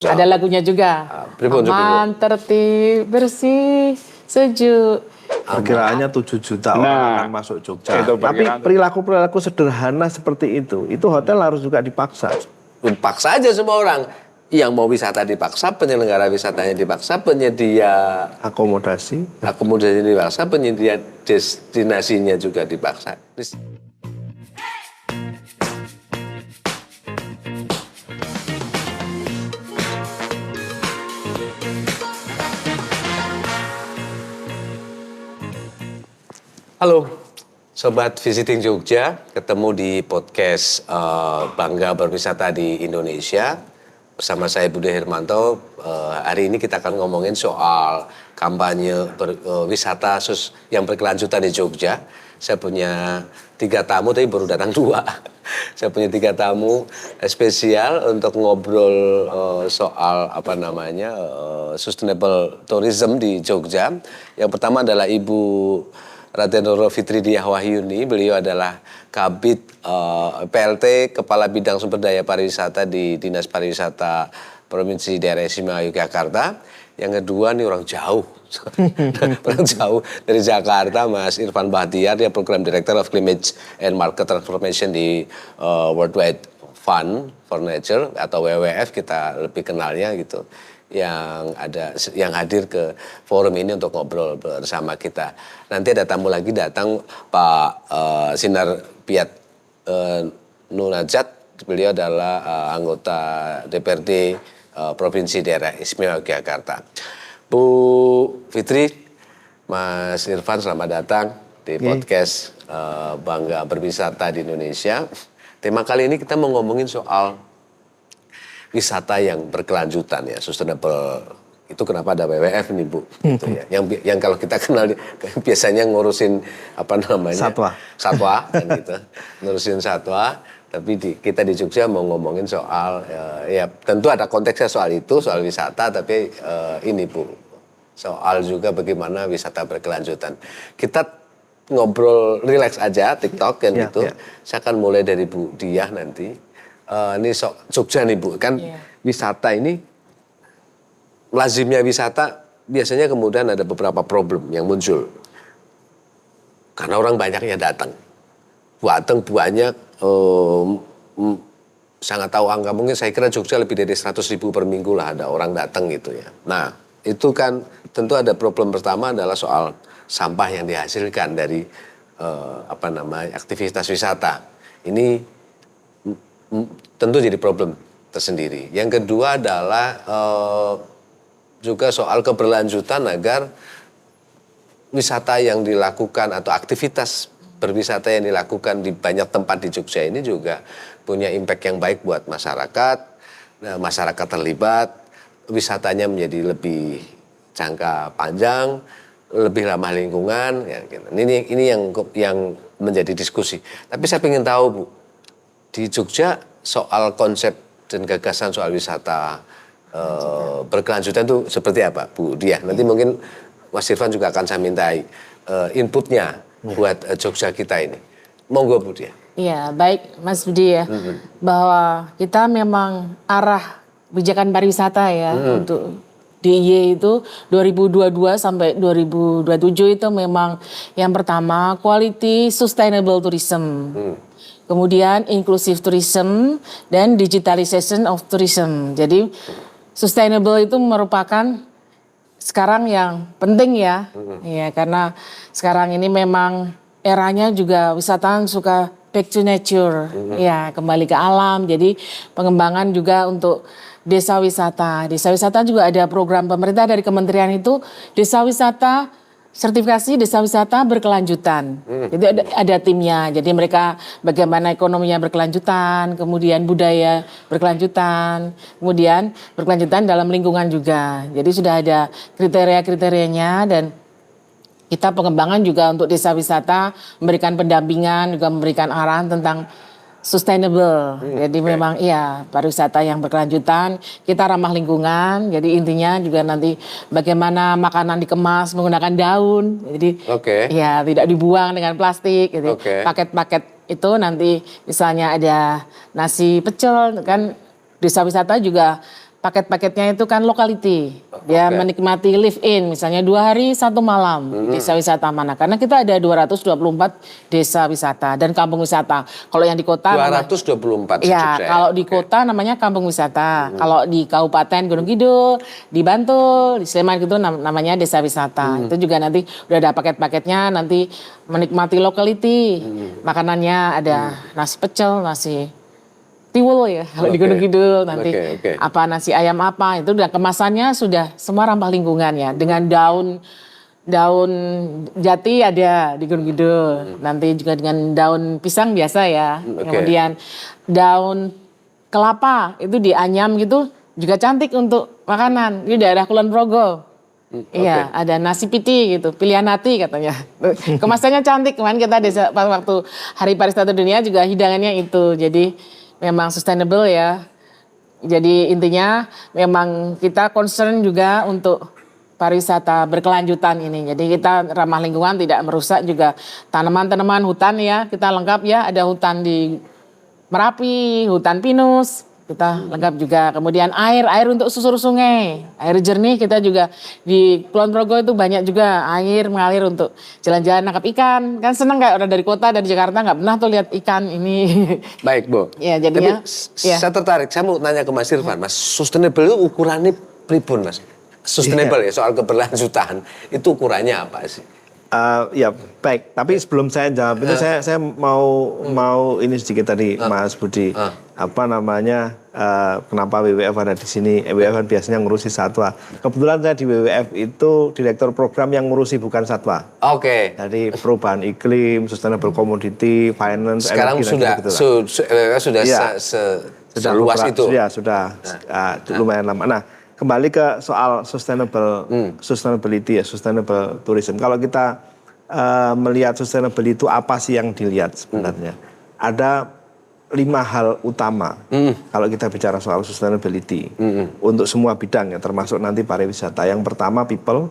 Ada lagunya juga. Aman, tertib, bersih, sejuk. Perkiraannya 7 juta orang akan masuk Jogja. Tapi perilaku-perilaku sederhana seperti itu hotel harus juga dipaksa. Paksa aja semua orang. Yang mau wisata dipaksa, penyelenggara wisatanya dipaksa, penyedia Akomodasi dipaksa, penyedia destinasinya juga dipaksa. Halo, Sobat Visiting Jogja, ketemu di podcast Bangga Berwisata di Indonesia. Bersama saya Budi Hermanto, hari ini kita akan ngomongin soal kampanye wisata yang berkelanjutan di Jogja. Saya punya 3 tamu, tapi baru datang 2. Saya punya 3 tamu spesial untuk ngobrol soal sustainable tourism di Jogja. Yang pertama adalah Ibu Raden Roro Fitri Diah Wahyuni. Beliau adalah Kabid PLT Kepala Bidang Sumber Daya Pariwisata di Dinas Pariwisata Provinsi Daerah Istimewa Yogyakarta. Yang kedua nih orang jauh, orang jauh dari Jakarta, Mas Irfan Bahtiar, dia Program Director of Climate and Market Transformation di Worldwide Fund for Nature atau WWF kita lebih kenalnya gitu. Yang hadir ke forum ini untuk ngobrol bersama kita. Nanti ada tamu lagi datang, Pak Sinar Piat Nunajat. Beliau adalah anggota DPRD Provinsi Daerah Istimewa Yogyakarta. Bu Fitri, Mas Irfan, selamat datang di podcast Bangga Berwisata di Indonesia. Tema kali ini kita mau ngomongin soal wisata yang berkelanjutan ya, sustainable. Itu kenapa ada WWF ini, Bu. Gitu ya. Yang kalau kita kenal biasanya ngurusin satwa kan gitu. Ngurusin satwa, tapi kita di Jogja mau ngomongin soal ya tentu ada konteksnya soal itu, soal wisata, tapi ini Bu, soal juga bagaimana wisata berkelanjutan. Kita ngobrol rileks aja, TikTok kan gitu. Saya akan mulai dari Bu Diah nanti. Ini Jogja nih Bu, kan wisata ini, lazimnya wisata biasanya kemudian ada beberapa problem yang muncul. Karena orang banyaknya datang banyak, sangat tahu angka, mungkin saya kira Jogja lebih dari 100.000 per minggu lah ada orang datang gitu ya. Nah itu kan tentu ada problem pertama adalah soal sampah yang dihasilkan dari aktivitas wisata. Ini tentu jadi problem tersendiri. Yang kedua adalah juga soal keberlanjutan agar wisata yang dilakukan atau aktivitas berwisata yang dilakukan di banyak tempat di Jogja ini juga punya impact yang baik buat masyarakat. Nah, masyarakat terlibat, wisatanya menjadi lebih jangka panjang, lebih ramah lingkungan. Ya, gitu. Ini yang menjadi diskusi. Tapi saya ingin tahu Bu, di Jogja soal konsep dan gagasan soal wisata berkelanjutan itu seperti apa Bu Diah? Nanti mungkin Mas Irfan juga akan saya mintai inputnya buat Jogja kita ini. Monggo Bu Diah. Iya, baik Mas Budi ya. Bahwa kita memang arah kebijakan pariwisata ya untuk DIY itu 2022 sampai 2027 itu memang yang pertama quality sustainable tourism. Kemudian inclusive tourism dan digitalization of tourism. Jadi sustainable itu merupakan sekarang yang penting ya. Ya, karena sekarang ini memang eranya juga wisatawan suka back to nature. Ya, kembali ke alam. Jadi pengembangan juga untuk desa wisata. Desa wisata juga ada program pemerintah dari kementerian itu, desa wisata, sertifikasi desa wisata berkelanjutan. Jadi ada timnya. Jadi mereka bagaimana ekonominya berkelanjutan, kemudian budaya berkelanjutan, kemudian berkelanjutan dalam lingkungan juga. Jadi sudah ada kriteria-kriterianya dan kita pengembangan juga untuk desa wisata memberikan pendampingan, juga memberikan arahan tentang sustainable. Jadi memang iya pariwisata yang berkelanjutan, kita ramah lingkungan. Jadi intinya juga nanti bagaimana makanan dikemas menggunakan daun. Jadi ya tidak dibuang dengan plastik. Jadi paket-paket itu nanti misalnya ada nasi pecel kan, desa wisata juga paket-paketnya itu kan lokality. Dia menikmati live in, misalnya 2 hari 1 malam desa wisata mana. Karena kita ada 224 desa wisata dan kampung wisata. Kalau yang di kota 224 ya, kalau di kota namanya kampung wisata. Kalau di Kabupaten Gunung Kidul, di Bantul, di Sleman gitu namanya desa wisata. Itu juga nanti udah ada paket-paketnya, nanti menikmati lokality. Makanannya ada nasi pecel, nasi tiwul ya kalau di Gunung Kidul nanti apa nasi ayam apa itu udah kemasannya sudah semua ramah lingkungan ya dengan daun jati ada di Gunung Kidul nanti juga dengan daun pisang biasa ya kemudian daun kelapa itu dianyam gitu juga cantik untuk makanan di daerah Kulon Progo. Iya, ada nasi piti gitu, pilihan hati katanya. Kemasannya cantik, kemarin kita waktu Hari Pariwisata Dunia juga hidangannya itu. Jadi memang sustainable ya. Jadi intinya memang kita concern juga untuk pariwisata berkelanjutan ini. Jadi kita ramah lingkungan, tidak merusak juga tanaman-tanaman hutan ya. Kita lengkap ya, ada hutan di Merapi, hutan pinus. Kita lengkap juga. Kemudian air untuk susur sungai. Air jernih kita juga di Kulon Progo itu banyak juga air mengalir untuk jalan-jalan nangkap ikan. Kan seneng kayak orang dari kota, dari Jakarta nggak pernah tuh lihat ikan ini. Baik, Bu. Ya, jadinya. Tapi saya tertarik, saya mau tanya ke Mas Irfan. Mas, sustainable itu ukurannya pribun, Mas? Sustainable ya, soal keberlanjutan. Itu ukurannya apa sih? Ya baik, tapi sebelum saya jawab itu saya mau ini sedikit tadi Mas Budi apa namanya kenapa WWF ada di sini? WWF kan biasanya ngurusi satwa. Kebetulan saya di WWF itu direktur program yang ngurusi bukan satwa. Oke. Jadi perubahan iklim, sustainable commodity, finance, sekarang energi, sudah seluas itu. Sudah lumayan lama. Nah, kembali ke soal sustainability ya, sustainable tourism. Kalau kita melihat sustainable itu apa sih yang dilihat sebenarnya? Ada 5 hal utama kalau kita bicara soal sustainability untuk semua bidang ya, termasuk nanti pariwisata. Yang pertama people,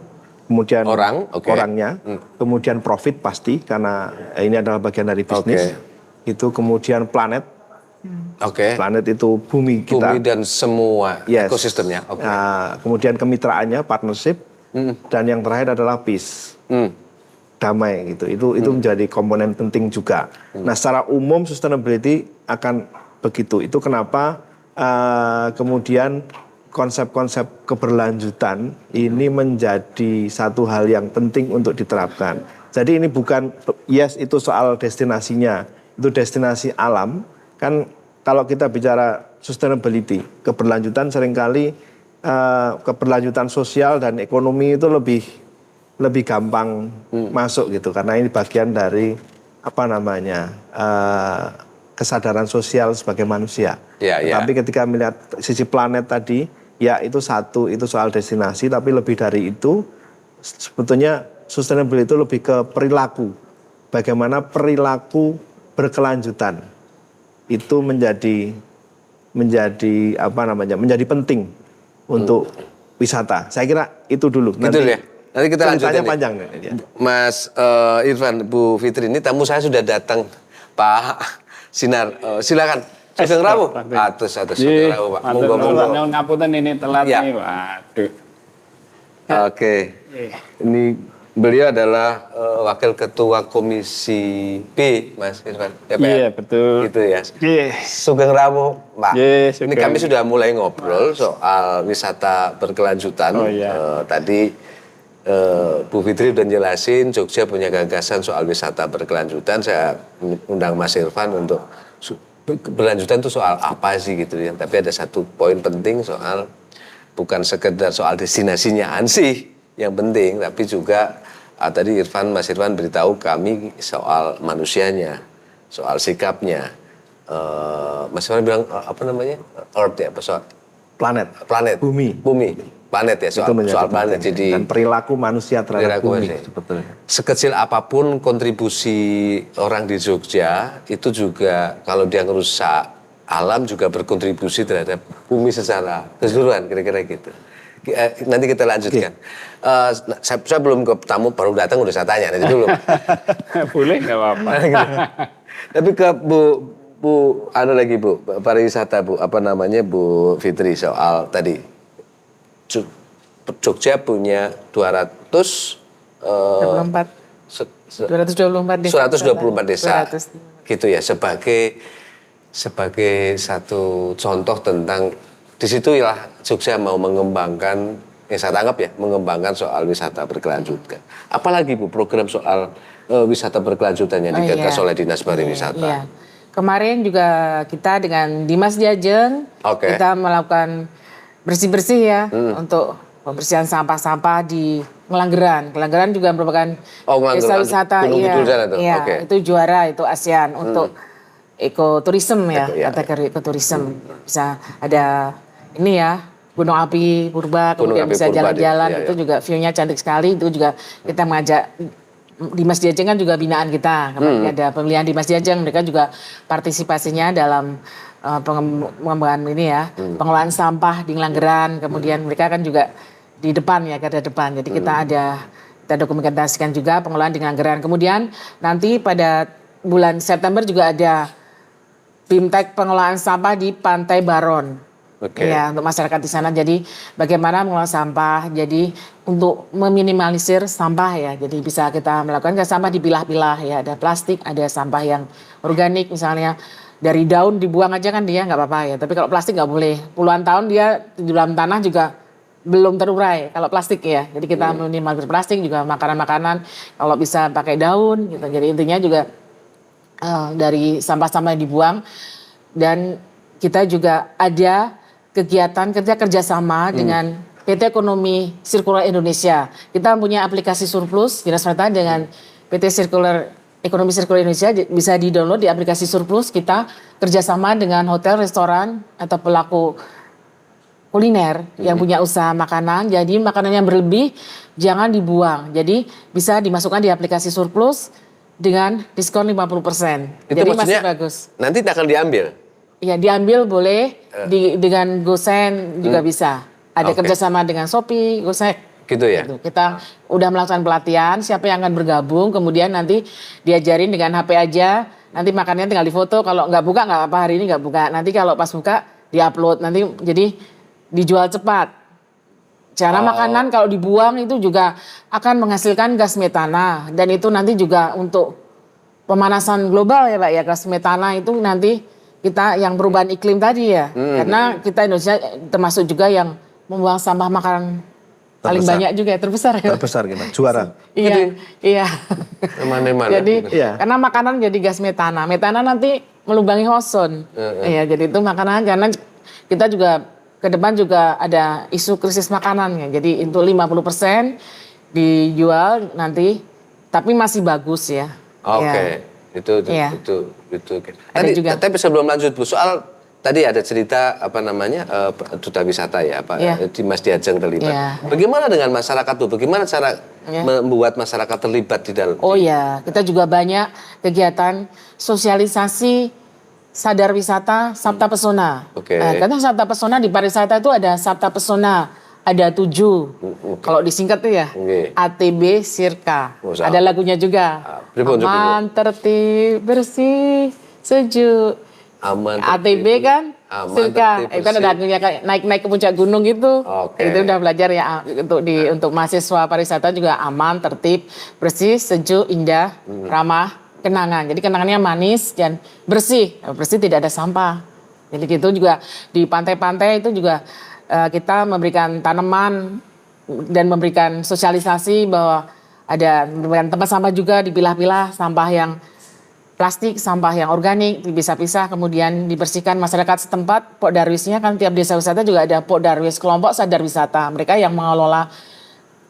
kemudian orangnya, kemudian profit pasti karena ini adalah bagian dari bisnis. Itu kemudian planet. Planet itu bumi kita. Bumi dan semua ekosistemnya. Kemudian kemitraannya, partnership, dan yang terakhir adalah peace, damai gitu. Itu menjadi komponen penting juga. Nah, secara umum sustainability akan begitu. Itu kenapa kemudian konsep-konsep keberlanjutan ini menjadi satu hal yang penting untuk diterapkan. Jadi ini bukan itu soal destinasinya, itu destinasi alam. Kan kalau kita bicara sustainability, keberlanjutan seringkali keberlanjutan sosial dan ekonomi itu lebih gampang masuk gitu, karena ini bagian dari kesadaran sosial sebagai manusia. Tapi ketika melihat sisi planet tadi, ya itu soal destinasi, tapi lebih dari itu sebetulnya sustainability itu lebih ke perilaku. Bagaimana perilaku berkelanjutan itu menjadi penting untuk wisata. Saya kira itu dulu. Nanti kita lanjutkan. Panjang. Mas Irfan, Bu Fitri, ini tamu saya sudah datang, Pak Sinar. Silakan. Sugeng rawuh. Atus sugeng rawuh, Pak. Monggo. Ngapunten ini telat nih, waduh. Oke. Ini beliau adalah wakil ketua Komisi B, Mas Irfan. Iya, betul. Gitu ya. Sugeng rawuh, Pak. Ini kami sudah mulai ngobrol soal wisata berkelanjutan. Tadi Bu Fitri udah jelasin Jogja punya gagasan soal wisata berkelanjutan. Saya undang Mas Irfan untuk berkelanjutan itu soal apa sih gitu ya. Tapi ada satu poin penting soal bukan sekedar soal destinasinya ansih yang penting, tapi juga tadi Mas Irfan beritahu kami soal manusianya, soal sikapnya. Mas Irfan bilang Earth ya, soal planet, bumi, planet ya, soal planet. Jadi dan perilaku manusia terhadap bumi sebetulnya. Sekecil apapun kontribusi orang di Jogja itu juga kalau dia ngerusak alam juga berkontribusi terhadap bumi secara keseluruhan, kira-kira gitu. Nanti kita lanjutkan. Saya belum ke tamu, baru datang udah saya tanya nanti dulu. Boleh nggak apa-apa. Tapi ke ada lagi Bu, pariwisata Bu, apa namanya Bu Fitri soal tadi Jogja punya 24 224 desa 200. gitu ya, sebagai satu contoh tentang di situ ya Jogja mau mengembangkan, saya tanggap ya, mengembangkan soal wisata berkelanjutan. Apalagi Bu program soal wisata berkelanjutan yang digagas oleh Dinas Pariwisata. Iya. Kemarin juga kita dengan Dimas Diajeng kita melakukan bersih-bersih ya untuk pembersihan sampah-sampah di Ngelanggeran. Ngelanggeran juga merupakan desa wisata, itu juara, itu ASEAN untuk ekoturism ya, kategori ekoturism. Bisa ada ini ya, Gunung Api Purba, kemudian bisa jalan-jalan, itu juga view-nya cantik sekali. Itu juga kita mengajak Dimas Diajeng kan juga binaan kita. Kemarin ada pemilihan Dimas Diajeng, mereka juga partisipasinya dalam pengembangan ini ya, pengelolaan sampah di Ngelanggeran. Kemudian mereka kan juga di depan ya, garda depan. Jadi kita dokumentasikan juga pengelolaan di Ngelanggeran. Kemudian nanti pada bulan September juga ada BIMTEK pengelolaan sampah di Pantai Baron. Ya, untuk masyarakat di sana. Jadi bagaimana mengelola sampah. Jadi untuk meminimalisir sampah ya. Jadi bisa kita melakukan sampah dipilah-pilah ya. Ada plastik, ada sampah yang organik misalnya. Dari daun dibuang aja kan dia nggak apa-apa ya. Tapi kalau plastik nggak boleh. Puluhan tahun dia di dalam tanah juga belum terurai kalau plastik ya. Jadi kita minimalisir plastik, juga makanan-makanan kalau bisa pakai daun gitu. Jadi intinya juga dari sampah-sampah yang dibuang. Dan kita juga ada kegiatan kerjasama dengan PT Ekonomi Sirkular Indonesia. Kita punya aplikasi Surplus Dinas Pariwisata dengan PT Ekonomi Sirkular Indonesia, bisa di-download di aplikasi Surplus. Kita kerjasama dengan hotel, restoran atau pelaku kuliner yang punya usaha makanan. Jadi makanan yang berlebih jangan dibuang. Jadi bisa dimasukkan di aplikasi Surplus dengan diskon 50%. Itu jadi maksudnya masih bagus. Nanti akan diambil? Iya, diambil boleh, dengan GoSend juga bisa. Ada kerjasama dengan Shopee, Gosek. Gitu ya? Gitu. Kita udah melakukan pelatihan, siapa yang akan bergabung, kemudian nanti diajarin dengan HP aja, nanti makannya tinggal difoto, kalau nggak buka nggak apa, hari ini nggak buka, nanti kalau pas buka diupload, nanti jadi dijual cepat. Cara makanan kalau dibuang itu juga akan menghasilkan gas metana, dan itu nanti juga untuk pemanasan global ya Pak ya, gas metana itu nanti kita yang perubahan iklim tadi ya, karena kita Indonesia termasuk juga yang membuang sampah makanan paling banyak juga ya, terbesar ya. Terbesar gitu, juara. Iya. Mana-mana. Jadi karena makanan jadi gas metana, metana nanti melubangi ozon. Iya, jadi itu makanan, karena kita juga ke depan juga ada isu krisis makanan ya. Jadi untuk 50% dijual nanti, tapi masih bagus ya. Oke. Itu. Ada juga. Tapi sebelum lanjut Bu, soal tadi ada cerita apa namanya duta wisata ya, Pak Dimas Diajeng terlibat. Bagaimana dengan masyarakat Bu? Bagaimana cara membuat masyarakat terlibat di dalam? Kita juga banyak kegiatan sosialisasi sadar wisata Sabta Pesona. Karena Sabta Pesona di pariwisata itu ada Sabta Pesona, ada 7. Kalau disingkat tuh ya, ATB Sirka. Ada lagunya juga. Aman, tertib, bersih, sejuk. Aman, ATB kan, Sirka. Itu kan ada lagunya kayak naik-naik ke puncak gunung gitu. Itu udah belajar ya untuk mahasiswa pariwisata juga aman, tertib, bersih, sejuk, indah, ramah, kenangan. Jadi kenangannya manis dan bersih. Bersih tidak ada sampah. Jadi gitu juga di pantai-pantai itu juga kita memberikan tanaman dan memberikan sosialisasi bahwa memberikan tempat sampah juga, dipilah-pilah sampah yang plastik, sampah yang organik dipisah-pisah, kemudian dibersihkan masyarakat setempat. Pokdarwisnya kan tiap desa wisata juga ada Pokdarwis, kelompok sadar wisata. Mereka yang mengelola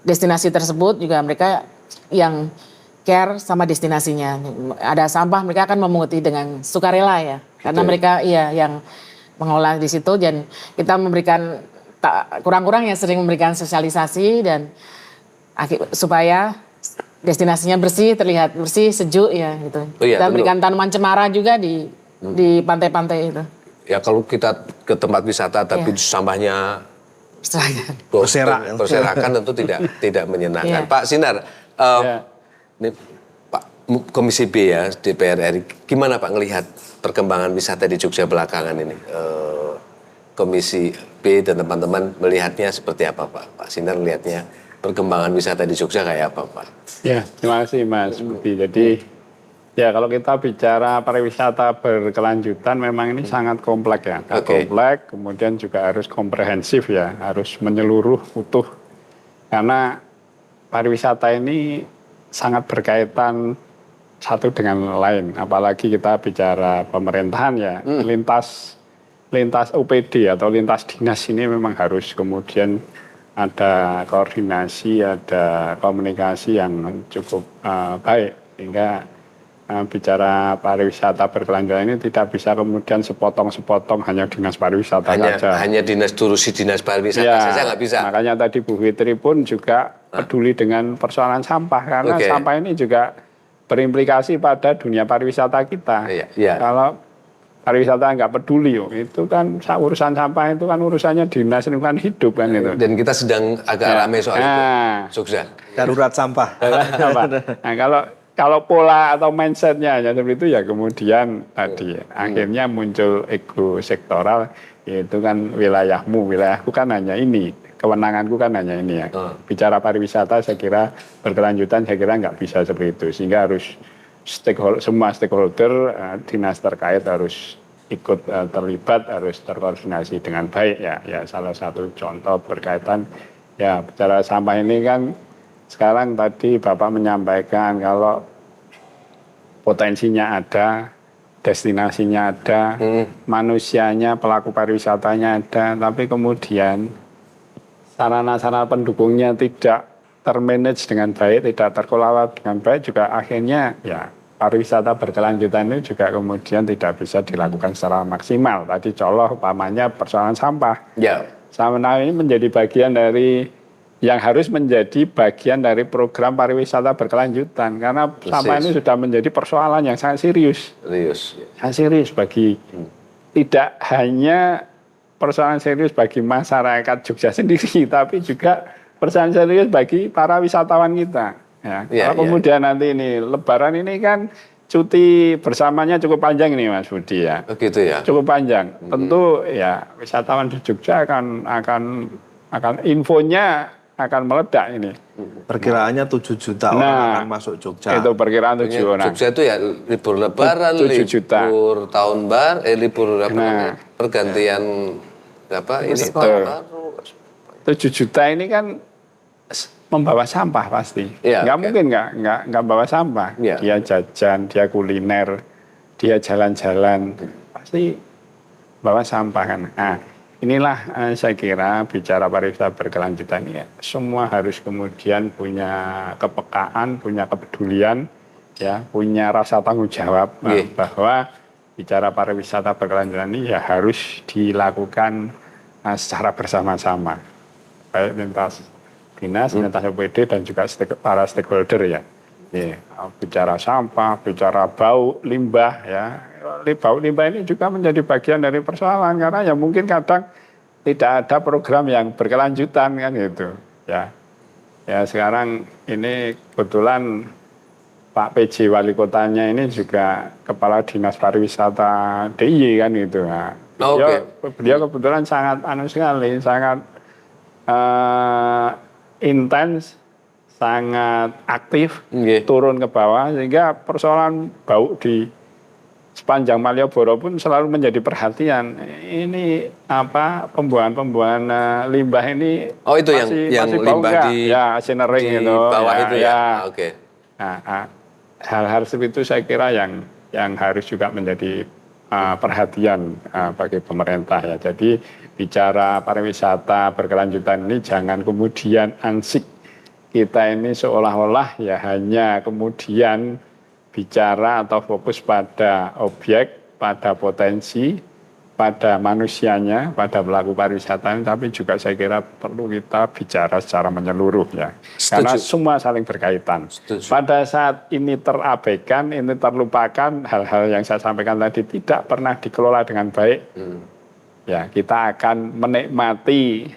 destinasi tersebut juga mereka yang care sama destinasinya. Ada sampah mereka akan memunguti dengan sukarela ya. Karena mereka yang mengolah di situ, dan kita memberikan kurang-kurang yang sering memberikan sosialisasi dan supaya destinasinya bersih, terlihat bersih, sejuk ya gitu. Kita berikan tanaman cemara juga di pantai-pantai itu. Ya kalau kita ke tempat wisata tapi sampahnya berserakan tentu tidak menyenangkan. Pak Sinar, ini Komisi B ya, DPR RI, gimana Pak ngelihat perkembangan wisata di Jogja belakangan ini? Komisi B dan teman-teman melihatnya seperti apa Pak? Pak Sinar melihatnya perkembangan wisata di Jogja kayak apa Pak? Ya, terima kasih Mas Budi. Jadi ya kalau kita bicara pariwisata berkelanjutan memang ini sangat kompleks ya. Kompleks, kemudian juga harus komprehensif ya, harus menyeluruh utuh. Karena pariwisata ini sangat berkaitan satu dengan lain. Apalagi kita bicara pemerintahan ya, lintas OPD atau lintas dinas ini memang harus kemudian ada koordinasi, ada komunikasi yang cukup baik sehingga bicara pariwisata berkelanjutan ini tidak bisa kemudian sepotong-sepotong hanya dinas pariwisata saja. Hanya dinas pariwisata ya, saja nggak bisa. Makanya tadi Bu Fitri pun juga peduli dengan persoalan sampah karena sampah ini juga berimplikasi pada dunia pariwisata kita. Kalau pariwisata nggak peduli, itu kan urusan sampah itu kan urusannya dinas lingkungan hidup kan itu. Dan kita sedang agak ramai soal itu, Jogja. Darurat sampah. Nah, kalau pola atau mindsetnya hanya seperti itu ya kemudian tadi akhirnya muncul ego sektoral, yaitu kan wilayahku kan hanya ini, kewenanganku kan hanya ini ya. Bicara pariwisata saya kira berkelanjutan saya kira nggak bisa seperti itu, sehingga harus semua stakeholder dinas terkait harus ikut terlibat, harus terkoordinasi dengan baik ya. Ya salah satu contoh berkaitan ya bicara sampah ini kan sekarang tadi Bapak menyampaikan kalau potensinya ada, destinasinya ada, manusianya, pelaku pariwisatanya ada, tapi kemudian sarana-sarana pendukungnya tidak termanage dengan baik, tidak terkelola dengan baik, juga akhirnya ya pariwisata berkelanjutan ini juga kemudian tidak bisa dilakukan secara maksimal. Tadi contoh umpamanya persoalan sampah. Ya. Sampah ini menjadi bagian dari yang harus menjadi bagian dari program pariwisata berkelanjutan karena sampah ini sudah menjadi persoalan yang sangat serius. Sangat serius bagi tidak hanya persoalan serius bagi masyarakat Jogja sendiri, tapi juga persoalan serius bagi para wisatawan kita. Kalau kemudian nanti ini Lebaran ini kan cuti bersamanya cukup panjang ini Mas Budi ya. Begitu ya. Cukup panjang. Tentu ya wisatawan di Jogja akan infonya akan meledak ini. Perkiraannya 7 juta orang akan masuk Jogja. Itu perkiraan 7 orang. Jogja itu ya libur Lebaran, 7 juta. libur tahun baru, libur pergantian ini tahun baru. 7 juta ini kan membawa sampah pasti. Nggak mungkin nggak bawa sampah. Dia jajan, dia kuliner, dia jalan-jalan, pasti bawa sampah kan. Nah, inilah saya kira bicara pariwisata berkelanjutan ini ya, semua harus kemudian punya kepekaan, punya kepedulian, ya, punya rasa tanggung jawab bahwa bicara pariwisata berkelanjutan ini ya harus dilakukan secara bersama-sama, baik lintas dinas, lintas OPD dan juga para stakeholder ya. Bicara sampah, bicara bau limbah ya. Bau limbah ini juga menjadi bagian dari persoalan karena ya mungkin kadang tidak ada program yang berkelanjutan kan gitu ya. Ya sekarang ini kebetulan Pak PJ wali kotanya ini juga kepala dinas pariwisata DIY kan gitu ya. Beliau kebetulan sangat sekali, sangat intens, sangat aktif, turun ke bawah sehingga persoalan bau di sepanjang Malioboro pun selalu menjadi perhatian. Ini pembuangan limbah ini itu masih yang bau limbah di Sinering di itu bawah itu ya. Nah, hal-hal seperti itu saya kira yang harus juga menjadi perhatian bagi pemerintah ya. Jadi bicara pariwisata berkelanjutan ini jangan kemudian ansik kita ini seolah-olah ya hanya kemudian bicara atau fokus pada objek, pada potensi, pada manusianya, pada pelaku pariwisata, tapi juga saya kira perlu kita bicara secara menyeluruh ya. Karena semua saling berkaitan. Pada saat ini terabaikan, ini terlupakan, hal-hal yang saya sampaikan tadi tidak pernah dikelola dengan baik, ya kita akan menikmati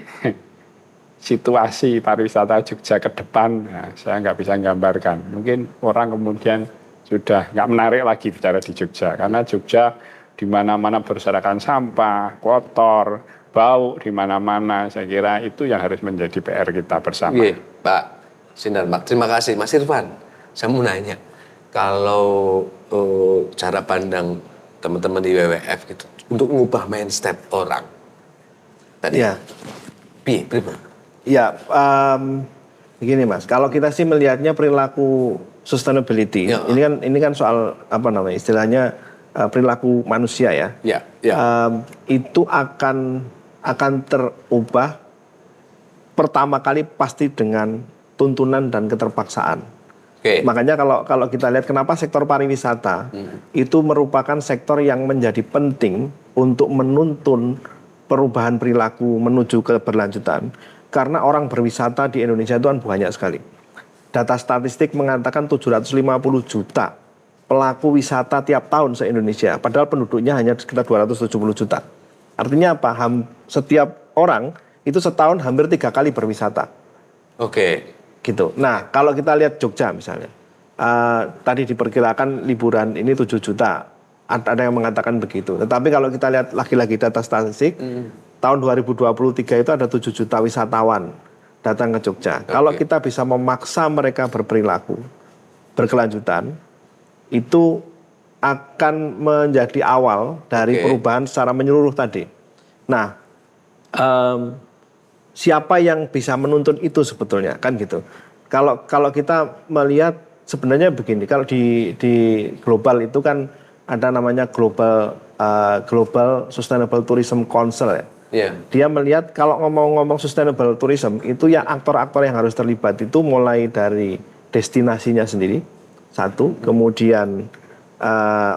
situasi pariwisata Jogja ke depan. Nah, saya nggak bisa gambarkan. Mungkin orang kemudian sudah nggak menarik lagi bicara di Jogja, karena Jogja di mana-mana berserakan sampah, kotor, bau di mana-mana. Saya kira itu yang harus menjadi PR kita bersama. Iya, Pak Sinar, terima kasih. Mas Irfan, saya mau nanya, kalau cara pandang teman-teman di WWF gitu untuk mengubah mindset orang tadi, Ya. Prima. Ya, begini Mas, kalau kita sih melihatnya perilaku sustainability, Ya. ini kan soal apa namanya istilahnya perilaku manusia ya. Ya, ya. Itu akan terubah pertama kali pasti dengan tuntunan dan keterpaksaan. Oke. Makanya kalau kita lihat kenapa sektor pariwisata itu merupakan sektor yang menjadi penting untuk menuntun perubahan perilaku menuju keberlanjutan. Karena orang berwisata di Indonesia itu kan banyak sekali. Data statistik mengatakan 750 juta pelaku wisata tiap tahun se-Indonesia. Padahal penduduknya hanya sekitar 270 juta. Artinya apa? Setiap orang itu setahun hampir 3 kali berwisata. Oke. Gitu. Nah, kalau kita lihat Jogja misalnya, tadi diperkirakan liburan ini 7 juta. Ada yang mengatakan begitu. Tetapi kalau kita lihat lagi-lagi data statistik, tahun 2023 itu ada 7 juta wisatawan datang ke Jogja. Kalau kita bisa memaksa mereka berperilaku berkelanjutan, itu akan menjadi awal dari perubahan secara menyeluruh tadi. Nah, siapa yang bisa menuntun itu sebetulnya kan gitu. Kalau kita melihat sebenarnya begini, kalau di global itu kan ada namanya Global Sustainable Tourism Council ya. Yeah. Dia melihat kalau ngomong-ngomong sustainable tourism itu ya aktor-aktor yang harus terlibat itu mulai dari destinasinya sendiri satu, kemudian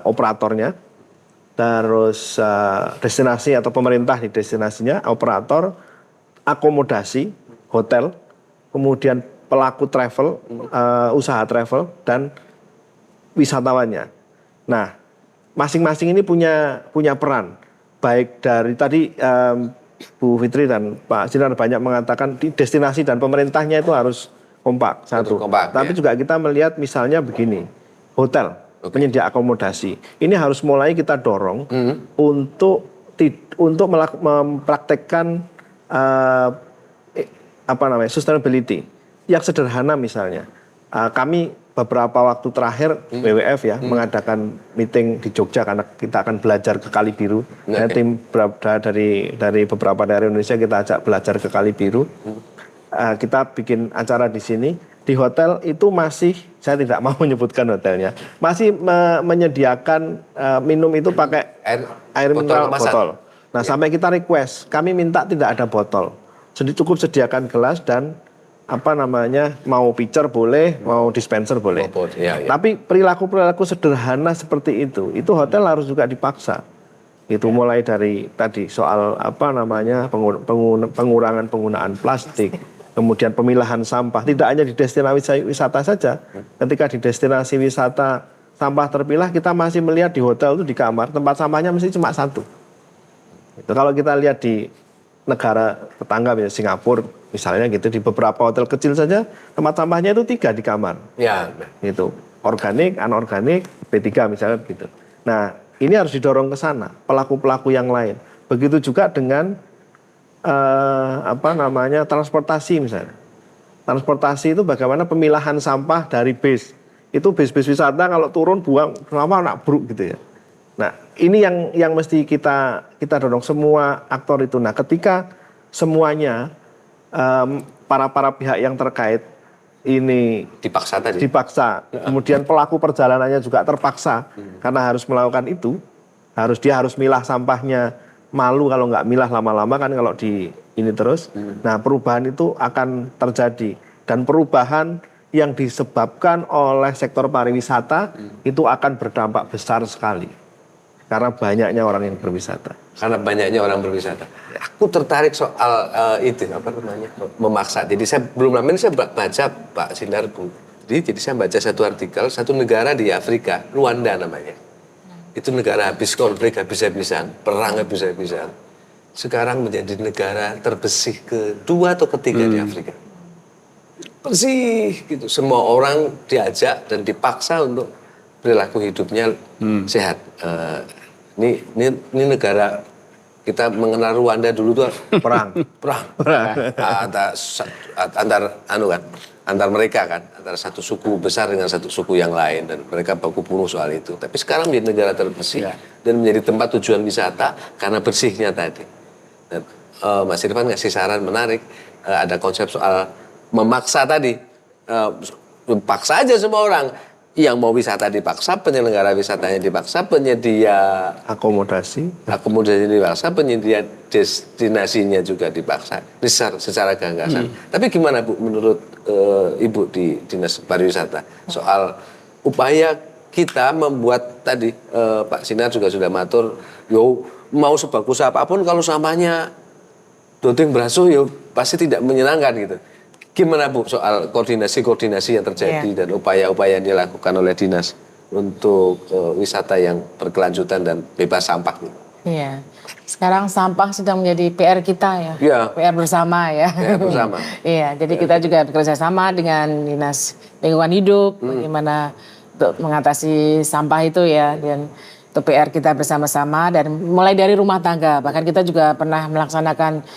operatornya, terus destinasi atau pemerintah di destinasinya, operator, akomodasi, hotel, kemudian pelaku travel, usaha travel, dan wisatawannya. Nah, masing-masing ini punya peran. Baik dari tadi Bu Fitri dan Pak Sinar banyak mengatakan di destinasi dan pemerintahnya itu harus kompak, satu. Tapi juga kita melihat misalnya begini, hotel, penyedia akomodasi. Ini harus mulai kita dorong untuk mempraktekkan sustainability yang sederhana misalnya. Kami beberapa waktu terakhir WWF ya mengadakan meeting di Jogja karena kita akan belajar ke Kali Biru. Tim dari beberapa daerah Indonesia kita ajak belajar ke Kali Biru. Kita bikin acara di sini. Di hotel itu masih, saya tidak mau menyebutkan hotelnya, masih menyediakan minum itu pakai air mineral botol. Nah, sampai kita request, kami minta tidak ada botol. Jadi cukup sediakan gelas dan mau pitcher boleh, mau dispenser boleh. Tapi perilaku sederhana seperti itu hotel harus juga dipaksa. Itu mulai dari tadi soal pengurangan penggunaan plastik, kemudian pemilahan sampah. Tidak hanya di destinasi wisata saja. Ketika di destinasi wisata sampah terpilah, kita masih melihat di hotel itu di kamar tempat sampahnya mesti cuma satu. Itu kalau kita lihat di negara tetangga misalnya Singapura misalnya gitu, di beberapa hotel kecil saja tempat sampahnya itu 3 di kamar. Ya. Itu organik, anorganik, B3 misalnya begitu. Nah, ini harus didorong ke sana pelaku-pelaku yang lain. Begitu juga dengan transportasi misalnya. Transportasi itu bagaimana pemilahan sampah dari base. Itu base-base wisata kalau turun buang kenapa nak bruk gitu ya. Nah, ini yang mesti kita dorong semua aktor itu. Nah, ketika semuanya para pihak yang terkait ini dipaksa, kemudian pelaku perjalanannya juga terpaksa karena harus melakukan itu, dia harus milah sampahnya, malu kalau nggak milah lama-lama kan kalau di ini terus. Nah, perubahan itu akan terjadi dan perubahan yang disebabkan oleh sektor pariwisata itu akan berdampak besar sekali. Karena banyaknya orang yang berwisata. Aku tertarik soal memaksa. Jadi saya belum lama ini saya baca Pak Sinar. Jadi saya baca satu artikel, satu negara di Afrika, Rwanda namanya. Itu negara habis konflik, habis-habisan, perang habis-habisan. Sekarang menjadi negara terbersih kedua atau ketiga di Afrika. Bersih gitu. Semua orang diajak dan dipaksa untuk perilaku hidupnya sehat. Ini negara kita mengenal Rwanda dulu tuh perang antar mereka kan, antara satu suku besar dengan satu suku yang lain, dan mereka baku bunuh soal itu. Tapi sekarang menjadi negara terbersih dan menjadi tempat tujuan wisata karena bersihnya tadi. Dan, Mas Irfan ngasih saran menarik, ada konsep soal memaksa tadi, paksa aja semua orang. Yang mau wisata dipaksa, penyelenggara wisatanya dipaksa, penyedia akomodasi dipaksa, penyedia destinasinya juga dipaksa. Ini secara gagasan. Tapi gimana Bu menurut Ibu di Dinas Pariwisata soal upaya kita membuat tadi Pak Sinar juga sudah matur, yo mau sebagus apapun kalau sampahnya dodeng beraso yo pasti tidak menyenangkan gitu. Gimana Bu soal koordinasi yang terjadi dan upaya-upaya yang dilakukan oleh dinas untuk wisata yang berkelanjutan dan bebas sampah? Iya, sekarang sampah sudah menjadi PR kita ya, PR bersama ya. PR bersama. Iya, jadi kita juga bekerja sama dengan Dinas Lingkungan Hidup, bagaimana untuk mengatasi sampah itu ya, dan itu PR kita bersama-sama, dan mulai dari rumah tangga, bahkan kita juga pernah melaksanakan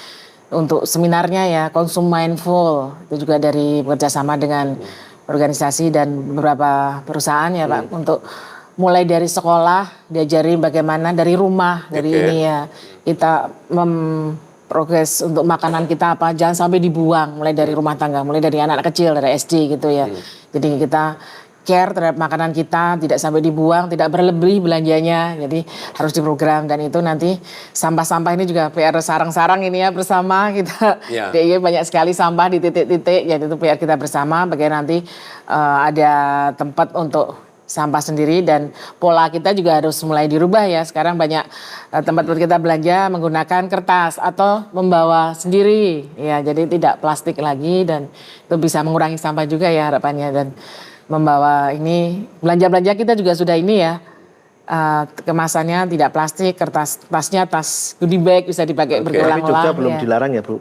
untuk seminarnya ya, Konsum Mindful, itu juga dari bekerjasama dengan organisasi dan beberapa perusahaan ya Pak, untuk mulai dari sekolah diajari bagaimana dari rumah, dari ini ya, kita progres untuk makanan kita apa, jangan sampai dibuang, mulai dari rumah tangga, mulai dari anak kecil, dari SD gitu ya. Jadi kita care terhadap makanan kita, tidak sampai dibuang, tidak berlebih belanjanya, jadi harus diprogram. Dan itu nanti sampah-sampah ini juga PR sarang-sarang ini ya, bersama kita. DIY banyak sekali sampah di titik-titik, jadi itu PR kita bersama, bagaimana nanti ada tempat untuk sampah sendiri, dan pola kita juga harus mulai dirubah ya. Sekarang banyak tempat kita belanja menggunakan kertas atau membawa sendiri ya, jadi tidak plastik lagi, dan itu bisa mengurangi sampah juga ya harapannya. Dan membawa ini, belanja-belanja kita juga sudah ini ya, kemasannya tidak plastik, tasnya tas goodie bag, bisa dipakai berulang-ulang. Tapi Jogja belum dilarang ya Bu?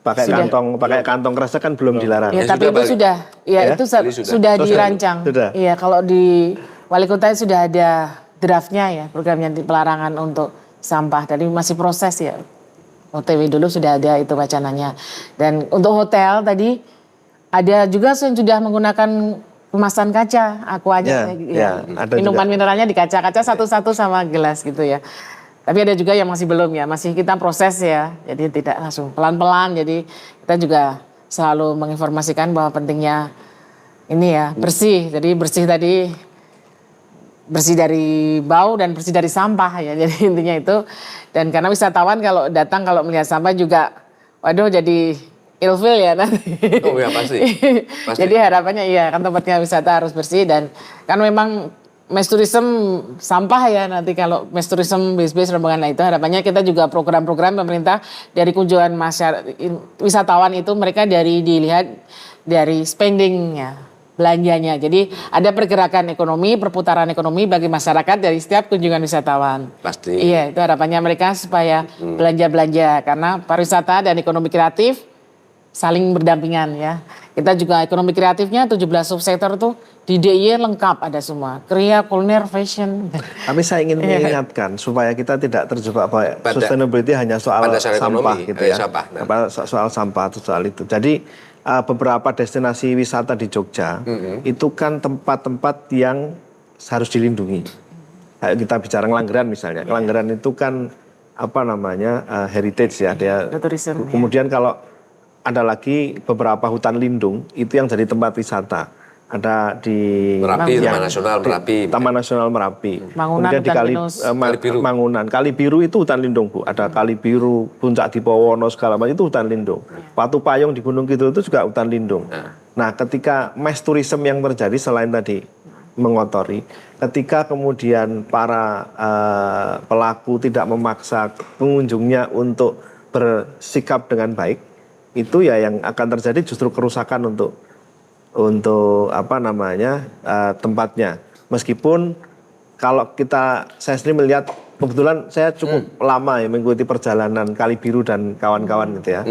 Pakai kantong kresek kan belum dilarang. Ya, tapi itu sudah, ya itu sudah dirancang. Iya, kalau di Wali Kota sudah ada draftnya ya, programnya di pelarangan untuk sampah. Tadi masih proses ya. OTW dulu sudah ada itu wacananya. Dan untuk hotel tadi ada juga yang sudah menggunakan kemasan kaca, aku aja minuman mineralnya di kaca-kaca satu-satu sama gelas gitu ya. Tapi ada juga yang masih belum ya, masih kita proses ya, jadi tidak langsung, pelan-pelan. Jadi kita juga selalu menginformasikan bahwa pentingnya ini ya, bersih. Jadi bersih tadi, bersih dari bau dan bersih dari sampah ya, jadi intinya itu. Dan karena wisatawan kalau datang, kalau melihat sampah juga, waduh jadi ilfil ya nanti. Oh ya pasti. Jadi harapannya iya, kan tempatnya wisata harus bersih, dan kan memang mass tourism sampah ya, nanti kalau mass tourism bis-bis rombongan, nah itu harapannya kita juga program-program pemerintah dari kunjungan masyarakat wisatawan itu, mereka dilihat dari spendingnya, belanjanya. Jadi ada pergerakan ekonomi, perputaran ekonomi bagi masyarakat dari setiap kunjungan wisatawan. Pasti. Iya, itu harapannya mereka supaya belanja-belanja, karena pariwisata dan ekonomi kreatif saling berdampingan ya. Kita juga ekonomi kreatifnya 17 subsektor tuh di DIY lengkap ada semua. Kriya, kuliner, fashion. Tapi saya ingin mengingatkan supaya kita tidak terjebak bahwa sustainability hanya soal sampah gitu ya. Soal sampah atau soal itu. Jadi beberapa destinasi wisata di Jogja itu kan tempat-tempat yang harus dilindungi. Kayak kita bicara Ngelanggeran misalnya. Ngelanggeran itu kan apa namanya heritage ya. Kemudian kalau ada lagi beberapa hutan lindung itu yang jadi tempat wisata. Ada di Merapi, Taman Nasional Merapi. Mangunan, kemudian di Mangunan. Kali Biru itu hutan lindung Bu. Ada Kali Biru, Puncak Dipowono segala macam itu hutan lindung. Watu Payung di Gunung Kidul itu juga hutan lindung. Nah, ketika mass tourism yang terjadi selain tadi mengotori, ketika kemudian para pelaku tidak memaksa pengunjungnya untuk bersikap dengan baik, itu ya yang akan terjadi justru kerusakan untuk apa namanya tempatnya. Meskipun kalau saya sendiri melihat, kebetulan saya cukup lama ya mengikuti perjalanan Kali Biru dan kawan-kawan gitu ya.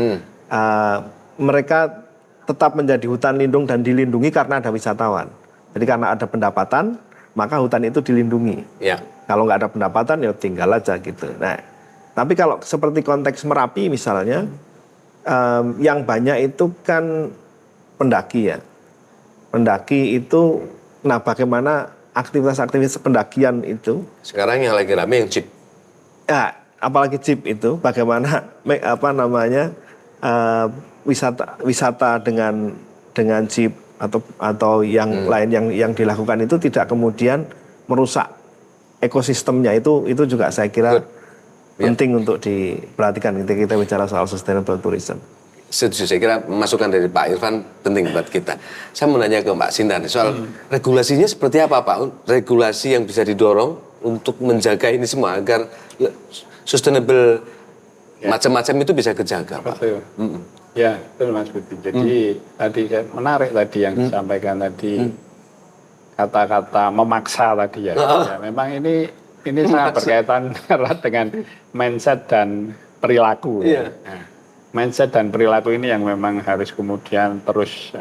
Mereka tetap menjadi hutan lindung dan dilindungi karena ada wisatawan. Jadi karena ada pendapatan, maka hutan itu dilindungi. Ya. Kalau nggak ada pendapatan ya tinggal aja gitu. Nah, tapi kalau seperti konteks Merapi misalnya, yang banyak itu kan pendaki ya. Pendaki itu, nah bagaimana aktivitas-aktivitas pendakian itu? Sekarang yang lagi rame yang jeep. Ya, apalagi jeep itu, bagaimana wisata dengan jeep atau yang lain yang dilakukan itu tidak kemudian merusak ekosistemnya, itu juga saya kira penting untuk diperhatikan ketika kita bicara soal sustainable tourism. Setuju, saya kira masukan dari Pak Irfan penting buat kita. Saya mau nanya ke Pak Sindar soal regulasinya seperti apa Pak? Regulasi yang bisa didorong untuk menjaga ini semua agar sustainable macam-macam itu bisa kejaga Pak. Betul. Ya, betul Mas Budi. Jadi tadi menarik tadi yang disampaikan tadi, kata-kata memaksa tadi ya. Ya memang ini sangat berkaitan erat dengan mindset dan perilaku. Iya. Nah, mindset dan perilaku ini yang memang harus kemudian terus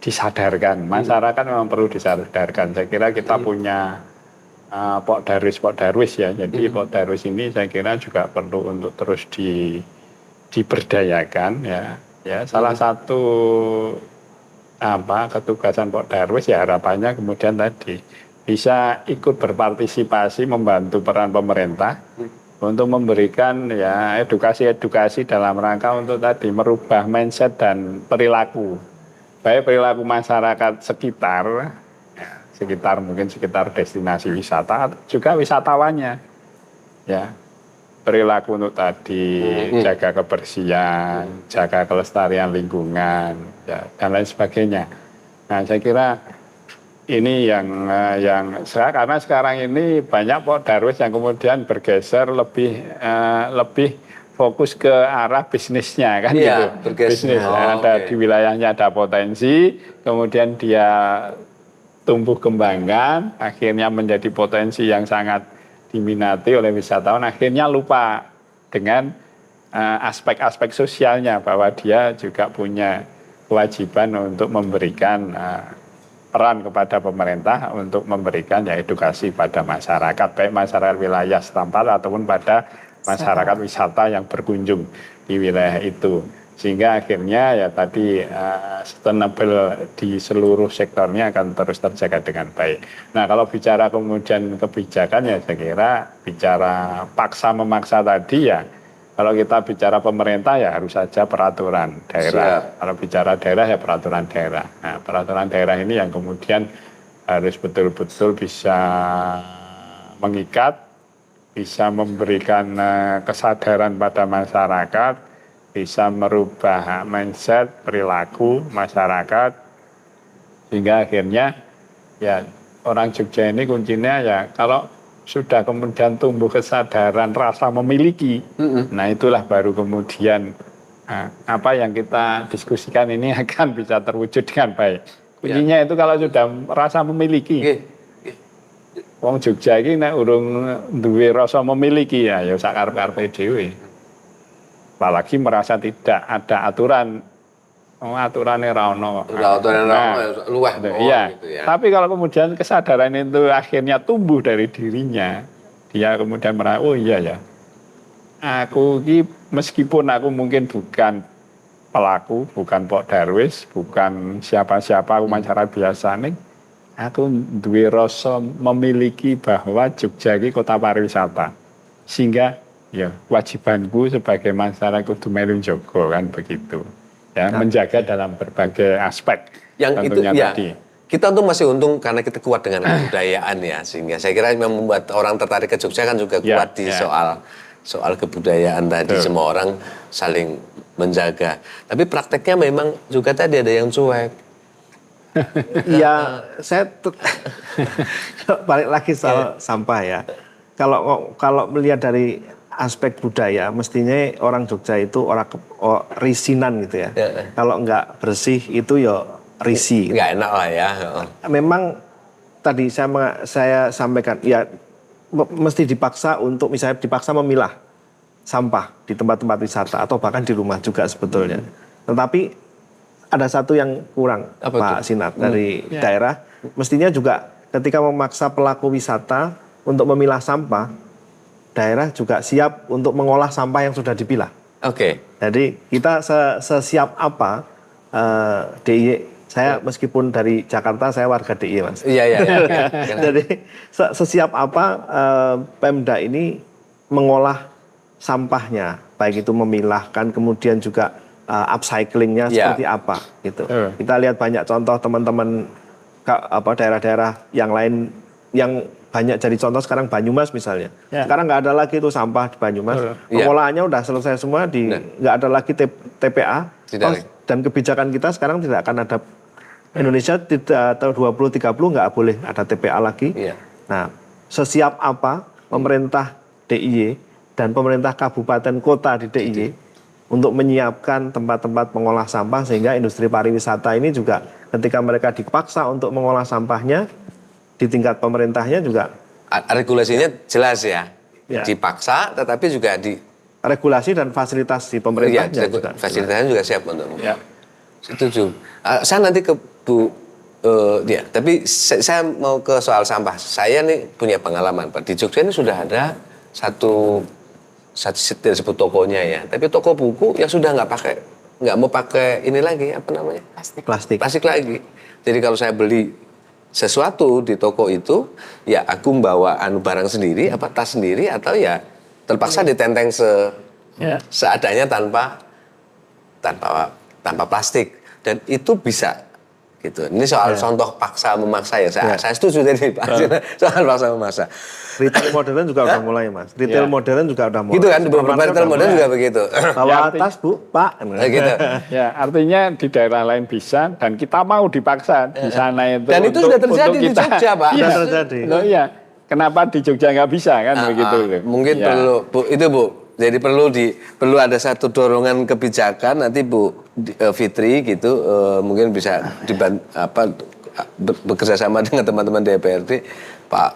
disadarkan. Masyarakat memang perlu disadarkan. Saya kira kita punya Pok Darwis ya. Jadi Pok Darwis ini saya kira juga perlu untuk terus diberdayakan ya. Ya, salah satu ketugasan Pok Darwis ya harapannya kemudian tadi bisa ikut berpartisipasi membantu peran pemerintah untuk memberikan ya edukasi dalam rangka untuk tadi merubah mindset dan perilaku. Baik perilaku masyarakat sekitar mungkin sekitar destinasi wisata, juga wisatawannya. Ya. Perilaku untuk tadi jaga kebersihan, jaga kelestarian lingkungan, ya, dan lain sebagainya. Nah, saya kira ini yang karena sekarang ini banyak Pok Darwis yang kemudian bergeser lebih fokus ke arah bisnisnya kan gitu. Bisnis ada di wilayahnya ada potensi, kemudian dia tumbuh kembangkan, akhirnya menjadi potensi yang sangat diminati oleh wisatawan, akhirnya lupa dengan aspek-aspek sosialnya bahwa dia juga punya kewajiban untuk memberikan peran kepada pemerintah untuk memberikan ya edukasi pada masyarakat, baik masyarakat wilayah setempat ataupun pada masyarakat wisata yang berkunjung di wilayah itu. Sehingga akhirnya ya tadi sustainable di seluruh sektornya akan terus terjaga dengan baik. Nah kalau bicara kemudian kebijakan ya saya kira bicara paksa memaksa tadi ya, kalau kita bicara pemerintah ya harus saja peraturan daerah. Siap. Kalau bicara daerah ya peraturan daerah. Nah peraturan daerah ini yang kemudian harus betul-betul bisa mengikat, bisa memberikan kesadaran pada masyarakat, bisa merubah mindset, perilaku masyarakat, sehingga akhirnya ya orang Jogja ini kuncinya ya kalau sudah kemudian tumbuh kesadaran rasa memiliki, nah itulah baru kemudian apa yang kita diskusikan ini akan bisa terwujud dengan baik. Kuncinya itu kalau sudah rasa memiliki. Wong Jogja ini nek urung duwe rasa memiliki ya sakarep-karepe dhewe. Apalagi merasa tidak ada aturan, aturannya rano. Luah. Iya. Gitu ya. Tapi kalau kemudian kesadaran itu akhirnya tumbuh dari dirinya, dia kemudian merasa, oh iya ya, aku ini meskipun aku mungkin bukan pelaku, bukan Pok Darwis, bukan siapa-siapa, aku masyarakat biasa nih, aku duwe rasa memiliki bahwa Jogja ini kota pariwisata, sehingga ya kewajibanku sebagai masyarakat kudu melu njogo kan begitu ya, menjaga dalam berbagai aspek yang tentunya itu ya tadi. Kita tuh masih untung karena kita kuat dengan kebudayaan ya, sehingga saya kira yang membuat orang tertarik ke Jogja kan juga kuat di soal kebudayaan tadi. Semua orang saling menjaga, tapi prakteknya memang juga tadi ada yang cuek. Ya saya balik lagi soal sampah ya, kalau melihat dari aspek budaya, mestinya orang Jogja itu orang risinan gitu ya. Kalau nggak bersih itu ya risi. Nggak enak lah ya. Memang tadi saya sampaikan ya mesti dipaksa untuk misalnya dipaksa memilah sampah di tempat-tempat wisata atau bahkan di rumah juga sebetulnya. Tetapi ada satu yang kurang, Pak Sinar, dari daerah. Mestinya juga ketika memaksa pelaku wisata untuk memilah sampah, daerah juga siap untuk mengolah sampah yang sudah dipilah. Jadi kita sesiap apa DIY. Saya meskipun dari Jakarta, saya warga DIY, Mas. Iya. Jadi sesiap apa Pemda ini mengolah sampahnya, baik itu memilahkan, kemudian juga upcyclingnya seperti apa gitu. Kita lihat banyak contoh teman-teman daerah-daerah yang lain yang banyak jadi contoh sekarang Banyumas misalnya. Sekarang nggak ada lagi itu sampah di Banyumas. Pengolahannya udah selesai semua, nggak ada lagi TPA. Dan kebijakan kita sekarang tidak akan ada, Indonesia tidak tahun 2030 nggak boleh ada TPA lagi. Nah, sesiap apa pemerintah DIY dan pemerintah kabupaten kota di DIY untuk menyiapkan tempat-tempat mengolah sampah sehingga industri pariwisata ini juga ketika mereka dipaksa untuk mengolah sampahnya di tingkat pemerintahnya juga regulasinya jelas ya. Dipaksa tetapi juga di regulasi dan fasilitas di pemerintahnya juga. Fasilitasnya juga siap untuk. Setuju. Saya nanti ke Bu tapi saya mau ke soal sampah. Saya nih punya pengalaman, Pak. Di Jogja ini sudah ada satu tidak sebut tokonya ya, tapi toko buku yang sudah nggak mau pakai ini lagi, apa namanya? Plastik lagi. Jadi kalau saya beli sesuatu di toko itu, ya aku bawa barang sendiri, apa tas sendiri, atau ya terpaksa ditenteng seadanya tanpa plastik, dan itu bisa. Gitu. Ini soal contoh paksa memaksa ya. Saya setuju tadi Pak. Soal paksa memaksa. Retail modern juga udah mulai, Mas. Retail modern juga udah mulai. Gitu kan, beberapa retail modern juga begitu. Bawa tas, Bu, Pak. Gitu. Ya, artinya di daerah lain bisa dan kita mau dipaksa di sana itu. Dan itu sudah terjadi di Jogja, Pak. Sudah terjadi. Loh iya. Kenapa di Jogja nggak bisa kan begitu? Mungkin perlu, Bu, itu Bu. Jadi perlu ada satu dorongan kebijakan nanti Bu Fitri gitu, mungkin bisa bekerja sama dengan teman-teman DPRD, Pak,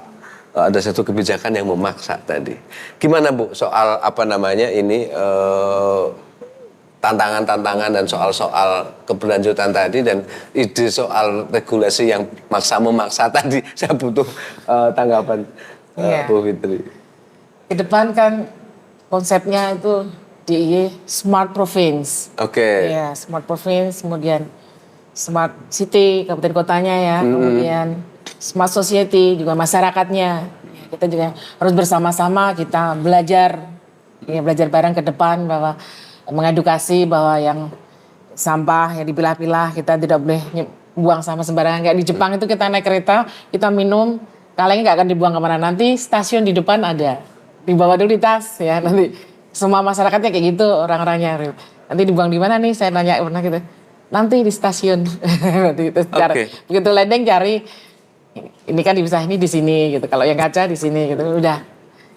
ada satu kebijakan yang memaksa tadi. Gimana Bu soal ini tantangan-tantangan dan soal keberlanjutan tadi dan ide soal regulasi yang memaksa tadi, saya butuh tanggapan Bu Fitri. Ke depan kan konsepnya itu DIY Smart Province. Ya, Smart Province, kemudian Smart City, kabupaten kotanya ya, kemudian Smart Society juga masyarakatnya. Ya, kita juga harus bersama-sama kita belajar bareng ke depan bahwa mengedukasi bahwa yang sampah yang dipilah-pilah kita tidak boleh buang sampah sembarangan. Kayak di Jepang itu kita naik kereta, kita minum, kalengnya nggak akan dibuang kemana. Nanti stasiun di depan ada. Dibawa dulu di tas ya, nanti semua masyarakatnya kayak gitu orang-orangnya. Nanti dibuang di mana nih, saya nanya pernah gitu. Nanti di stasiun. Nanti begitu landing cari, ini kan dipisah ini di sini gitu. Kalau yang kaca di sini gitu. Udah.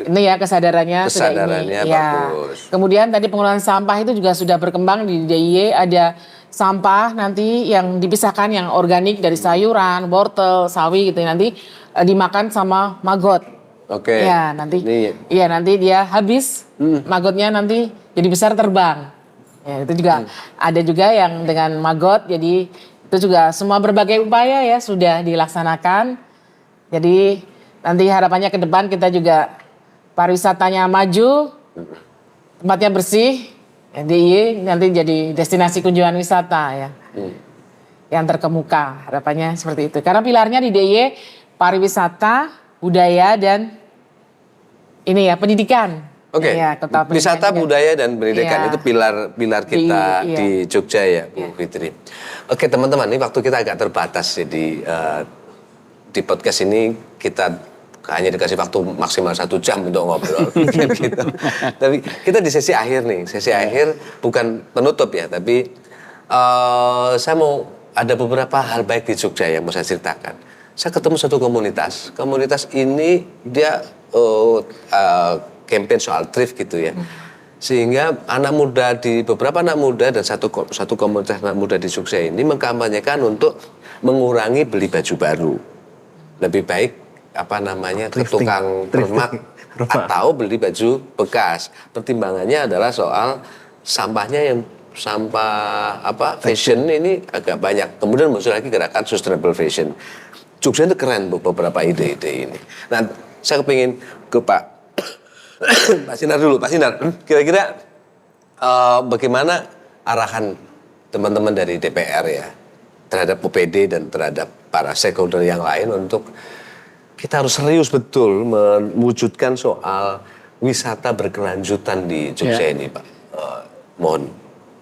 Ini ya kesadarannya sudah ini. Ya. Kemudian tadi pengelolaan sampah itu juga sudah berkembang di DIY, ada sampah nanti yang dipisahkan yang organik dari sayuran, wortel, sawi gitu nanti dimakan sama maggot. Ya nanti, nanti dia habis maggotnya nanti jadi besar terbang. Ya, itu juga ada juga yang dengan maggot. Jadi itu juga semua berbagai upaya ya sudah dilaksanakan. Jadi nanti harapannya ke depan kita juga pariwisatanya maju, tempatnya bersih. DIY nanti jadi destinasi kunjungan wisata ya, yang terkemuka. Harapannya seperti itu. Karena pilarnya di DIY pariwisata, budaya dan ini ya pendidikan. Ya, wisata, budaya dan pendidikan itu pilar kita di Jogja ya, Bu Fitri. Oke teman-teman, ini waktu kita agak terbatas jadi di podcast ini kita hanya dikasih waktu maksimal 1 jam untuk ngobrol gitu. Tapi kita di sesi akhir nih, akhir bukan penutup ya, tapi saya mau ada beberapa hal baik di Jogja yang mau saya ceritakan. Saya ketemu satu komunitas ini dia campaign soal thrift gitu ya, sehingga beberapa anak muda dan satu komunitas anak muda di Jogja ini mengkampanyekan untuk mengurangi beli baju baru, lebih baik ke tukang permak atau beli baju bekas. Pertimbangannya adalah soal sampahnya yang sampah fashion ini agak banyak. Kemudian muncul lagi gerakan sustainable fashion. Jogja itu keren beberapa ide-ide ini. Nah, saya kepingin ke Pak Sinar dulu. Pak Sinar, kira-kira bagaimana arahan teman-teman dari DPR ya terhadap OPD dan terhadap para stakeholder yang lain untuk kita harus serius betul mewujudkan soal wisata berkelanjutan di Jogja ini, Pak. Mohon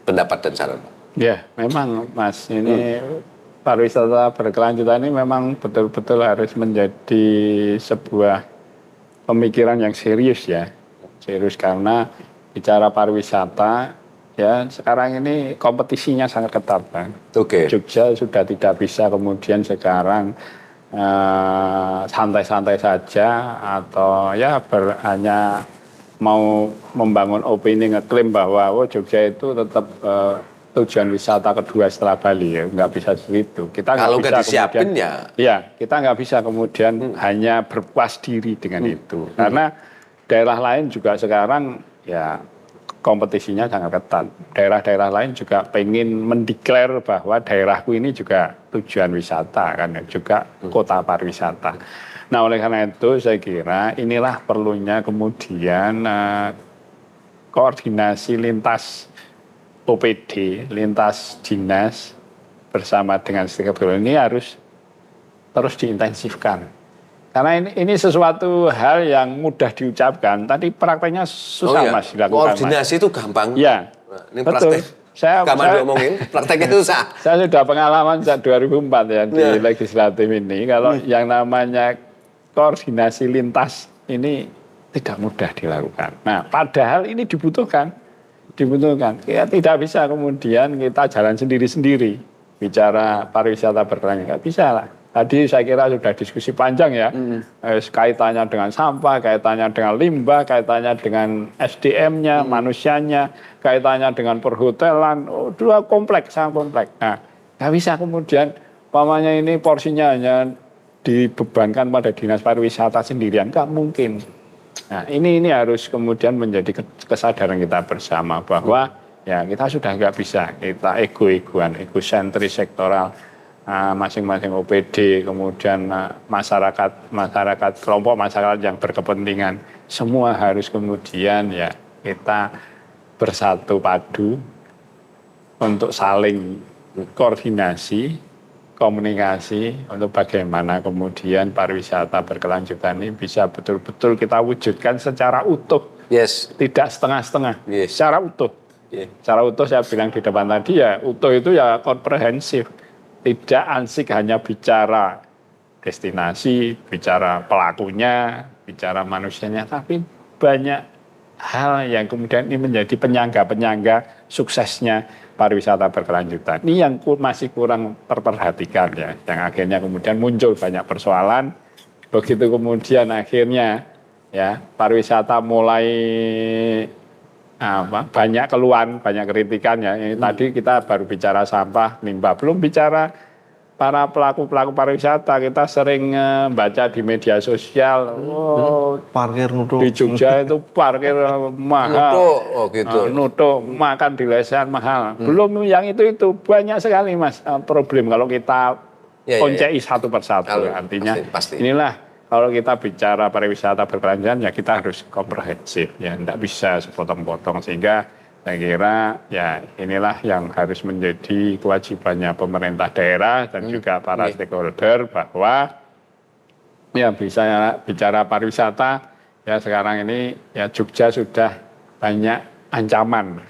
pendapat dan saran, Pak. Ya, memang Mas, ini pariwisata berkelanjutan ini memang betul-betul harus menjadi sebuah pemikiran yang serius ya. Serius karena bicara pariwisata ya sekarang ini kompetisinya sangat ketat, Bang. Oke. Jogja sudah tidak bisa kemudian sekarang santai-santai saja atau ya hanya mau membangun opini ngeklaim bahwa Jogja itu tetap tujuan wisata kedua setelah Bali ya, nggak bisa segitu. Kita kalau nggak bisa disiapin kemudian, ya kita nggak bisa kemudian hanya berpuas diri dengan itu, karena daerah lain juga sekarang ya kompetisinya sangat ketat. Daerah-daerah lain juga pengen mendeklar bahwa daerahku ini juga tujuan wisata kan, juga kota pariwisata. Nah oleh karena itu saya kira inilah perlunya kemudian koordinasi lintas OPD, lintas dinas bersama dengan stakeholder ini harus terus diintensifkan. Karena ini sesuatu hal yang mudah diucapkan, tapi prakteknya susah Mas dilakukan. Koordinasi itu gampang. Ya, ini betul. Saya diomongin, prakteknya susah. Saya sudah pengalaman sejak 2004 ya di legislatif ini. Kalau yang namanya koordinasi lintas ini tidak mudah dilakukan. Nah, padahal ini dibutuhkan. Ya, tidak bisa kemudian kita jalan sendiri-sendiri bicara pariwisata berkelanjutan, nggak bisa lah. Tadi saya kira sudah diskusi panjang ya, kaitannya dengan sampah, kaitannya dengan limbah, kaitannya dengan SDM-nya, manusianya, kaitannya dengan perhotelan, dua kompleks, sangat kompleks. Nah, nggak bisa kemudian, umpamanya ini porsinya hanya dibebankan pada dinas pariwisata sendirian, nggak mungkin. Nah, ini harus kemudian menjadi kesadaran kita bersama bahwa ya kita sudah nggak bisa, kita egoan, egosentris sektoral. Masing-masing OPD, kemudian masyarakat, kelompok masyarakat yang berkepentingan, semua harus kemudian ya kita bersatu padu untuk saling koordinasi, komunikasi untuk bagaimana kemudian pariwisata berkelanjutan ini bisa betul-betul kita wujudkan secara utuh, tidak setengah-setengah, secara utuh. Secara utuh saya bilang di depan tadi ya, utuh itu ya komprehensif. Tidak ansik hanya bicara destinasi, bicara pelakunya, bicara manusianya, tapi banyak hal yang kemudian ini menjadi penyangga-penyangga suksesnya pariwisata berkelanjutan. Ini yang masih kurang terperhatikan ya, yang akhirnya kemudian muncul banyak persoalan. Begitu kemudian akhirnya ya pariwisata mulai banyak keluhan, banyak kritikan ya. Tadi kita baru bicara sampah, limbah, belum bicara para pelaku-pelaku pariwisata. Kita sering baca di media sosial, parkir nutuk di Jogja itu parkir mahal, nutuk, makan di lesehan mahal. Belum yang itu banyak sekali Mas problem kalau kita koncei satu persatu. Artinya pasti. Inilah. Kalau kita bicara pariwisata berkelanjutan ya kita harus komprehensif ya, tidak bisa sepotong-potong, sehingga saya kira ya inilah yang harus menjadi kewajibannya pemerintah daerah dan juga para stakeholder bahwa ya bisa bicara pariwisata ya sekarang ini ya Jogja sudah banyak ancaman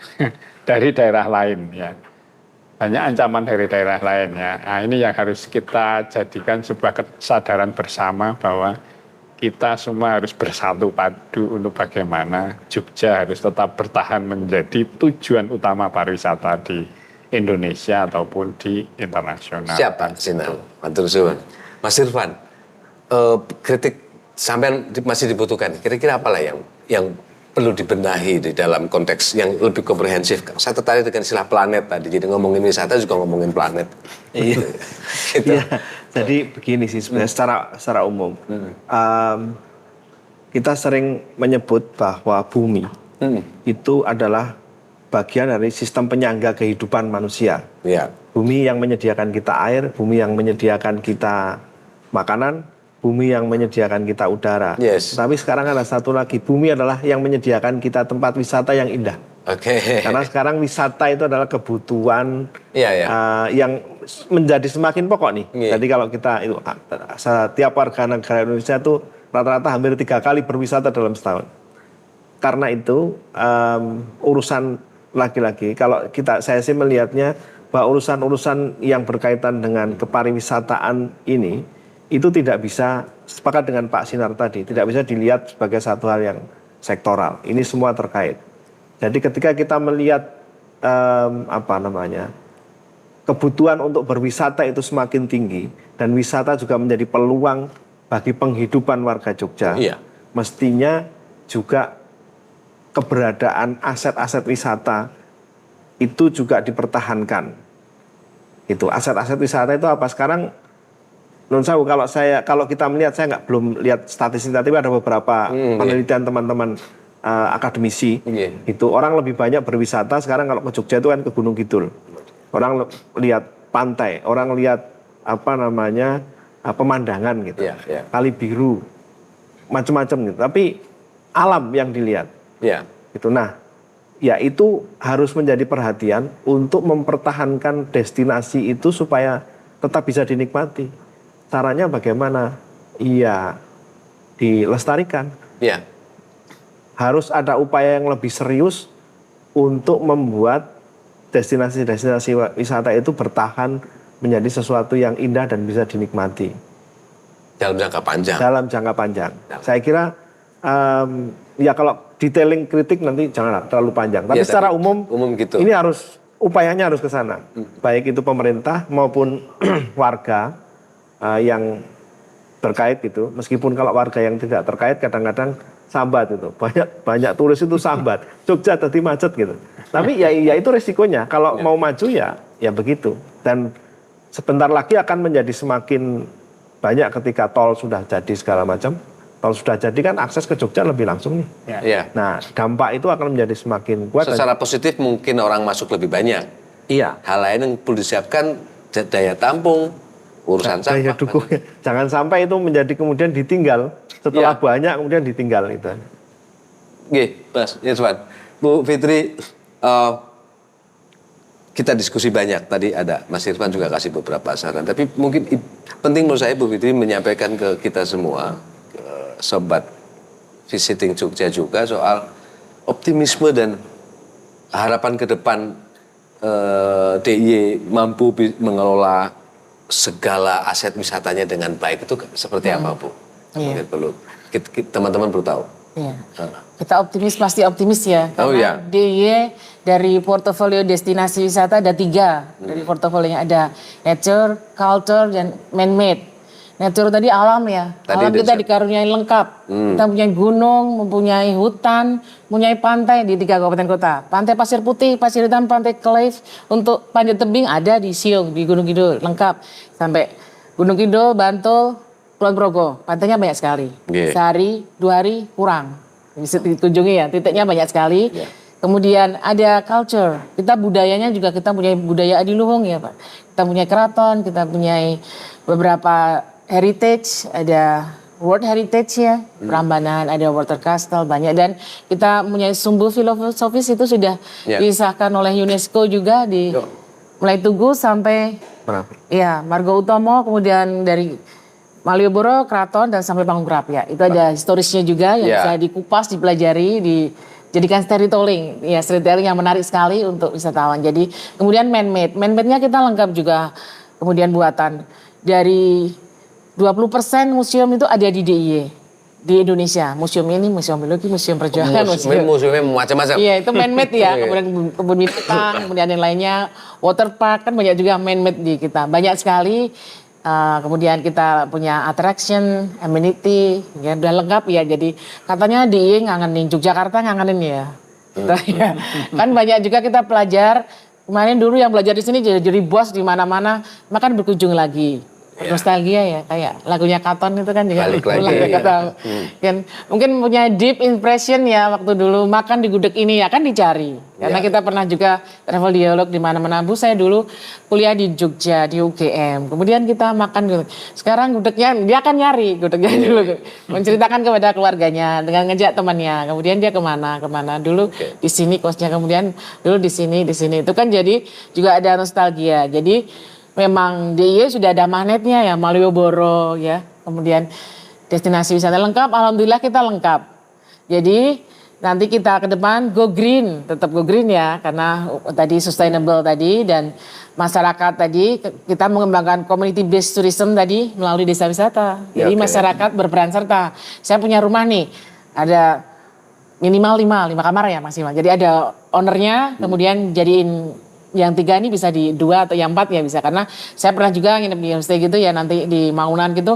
dari daerah lain ya. Banyak ancaman dari daerah lain ya. Nah, ini yang harus kita jadikan sebuah kesadaran bersama bahwa kita semua harus bersatu padu untuk bagaimana Jogja harus tetap bertahan menjadi tujuan utama pariwisata di Indonesia ataupun di internasional. Siap Pak Sinar, matur suwun. Mas Irfan, kritik sampean masih dibutuhkan. Kira-kira apalah yang perlu dibenahi di dalam konteks yang lebih komprehensif. Saya tertarik dengan istilah planet tadi. Jadi ngomongin wisata juga ngomongin planet. Iya. Gitu. Jadi begini sih sebenarnya secara umum. Kita sering menyebut bahwa bumi itu adalah bagian dari sistem penyangga kehidupan manusia. Ya. Bumi yang menyediakan kita air, bumi yang menyediakan kita makanan, bumi yang menyediakan kita udara. Yes. Tapi sekarang ada satu lagi, bumi adalah yang menyediakan kita tempat wisata yang indah. Oke. Karena sekarang wisata itu adalah kebutuhan yang menjadi semakin pokok nih. Jadi kalau kita itu setiap warga negara Indonesia itu rata-rata hampir 3 kali berwisata dalam setahun. Karena itu urusan lagi-lagi kalau saya sih melihatnya bahwa urusan-urusan yang berkaitan dengan kepariwisataan ini itu tidak bisa, sepakat dengan Pak Sinar tadi, tidak bisa dilihat sebagai satu hal yang sektoral. Ini semua terkait. Jadi ketika kita melihat kebutuhan untuk berwisata itu semakin tinggi dan wisata juga menjadi peluang bagi penghidupan warga Jogja, mestinya juga keberadaan aset-aset wisata itu juga dipertahankan. Itu aset-aset wisata itu apa sekarang? Menurut saya kalau kita melihat, saya belum lihat statistik, tapi ada beberapa penelitian teman-teman akademisi. Itu orang lebih banyak berwisata sekarang kalau ke Jogja itu kan ke Gunung Kidul. Orang lihat pantai, orang lihat pemandangan gitu, Kali Biru, macam-macam gitu. Tapi alam yang dilihat. Itu ya itu harus menjadi perhatian untuk mempertahankan destinasi itu supaya tetap bisa dinikmati. Caranya bagaimana? Iya, dilestarikan. Harus ada upaya yang lebih serius untuk membuat destinasi-destinasi wisata itu bertahan menjadi sesuatu yang indah dan bisa dinikmati. Dalam jangka panjang. Dalam jangka panjang. Saya kira ya kalau detailing kritik nanti jangan terlalu panjang. Tapi secara umum gitu. Ini upayanya harus ke sana. Baik itu pemerintah maupun warga yang terkait gitu. Meskipun kalau warga yang tidak terkait kadang-kadang sambat itu. Banyak turis itu sambat. Jogja tadi macet gitu. Tapi ya itu resikonya. Kalau mau maju ya begitu. Dan sebentar lagi akan menjadi semakin banyak ketika tol sudah jadi segala macam. Kalau sudah jadi kan akses ke Jogja lebih langsung nih. Nah, dampak itu akan menjadi semakin kuat. Secara positif mungkin orang masuk lebih banyak. Hal lain yang perlu disiapkan daya tampung, urusan sampah. Daya dukung. Jangan sampai itu menjadi kemudian ditinggal. Setelah banyak kemudian ditinggal itu. Mas Irfan, Bu Fitri, kita diskusi banyak. Tadi ada Mas Irfan juga kasih beberapa saran. Tapi mungkin penting menurut saya Bu Fitri menyampaikan ke kita semua, sobat visiting Jogja juga, soal optimisme dan harapan ke depan DIY mampu mengelola segala aset wisatanya dengan baik itu seperti apa, Bu? Perlu teman-teman perlu tahu. Kita optimis, pasti optimis ya. Karena DIY dari portofolio destinasi wisata ada 3 dari portofolionya, ada nature, culture, dan man-made. Nature tadi alam ya, alam kita dikaruniai lengkap. Kita mempunyai gunung, mempunyai hutan, mempunyai pantai di 3 kabupaten kota. Pantai Pasir Putih, Pasir Hitam, Pantai Klif, untuk panjat tebing ada di Siung, di Gunung Kidul, lengkap. Sampai Gunung Kidul, Bantul, Kulon Progo, pantainya banyak sekali. Sehari, 2 hari kurang, bisa dikunjungi ya, titiknya banyak sekali. Kemudian ada culture, kita budayanya juga kita punya budaya adiluhung ya Pak. Kita punya keraton, kita punya beberapa heritage, ada World Heritage ya, Prambanan, ada Water Castle, banyak. Dan kita punya sumbu filosofis itu sudah disahkan oleh UNESCO juga di mulai Tugu sampai Margo Utomo, kemudian dari Malioboro, Keraton, dan sampai Panggung ya. Itu ada historisnya juga yang bisa dikupas, dipelajari, dijadikan storytelling. Ya, storytelling yang menarik sekali untuk wisatawan. Jadi kemudian man-made. Man-made-nya kita lengkap juga. Kemudian buatan dari 20% museum itu ada di DIY di Indonesia. Museum ini, museum biologi, museum perjuangan, museumnya macam-macam. Iya, itu man-made ya. Kemudian kebun binatang, kemudian yang lainnya, water park kan banyak juga man-made di kita. Banyak sekali. Kemudian kita punya attraction, amenity, ya udah lengkap ya. Jadi katanya DIY ngangenin, Yogyakarta ngangenin ya. Kan banyak juga kita pelajar. Kemarin dulu yang belajar di sini jadi bos di mana-mana, makan berkunjung lagi. nostalgia ya, kayak lagunya Katon itu kan juga balik lagi kan mungkin punya deep impression ya waktu dulu makan di gudeg ini ya kan dicari karena kita pernah juga travel dialog di mana-mana. Bu, saya dulu kuliah di Jogja di UGM, kemudian kita makan gitu. Sekarang gudegnya dia akan nyari gudegnya dulu, menceritakan kepada keluarganya dengan ngejak temannya, kemudian dia kemana dulu di sini kosnya, kemudian dulu di sini itu kan jadi juga ada nostalgia. Jadi memang DIY sudah ada magnetnya ya, Malioboro ya, kemudian destinasi wisata lengkap, alhamdulillah kita lengkap. Jadi nanti kita ke depan go green, tetap go green ya, karena tadi sustainable tadi dan masyarakat tadi kita mengembangkan community based tourism tadi melalui desa wisata. Jadi masyarakat berperan serta. Saya punya rumah nih, ada minimal 5 kamar ya maksimal. Jadi ada ownernya, kemudian jadiin yang 3 ini bisa di 2 atau yang 4 ya bisa, karena saya pernah juga nginep di homestay gitu ya, nanti di Mangunan gitu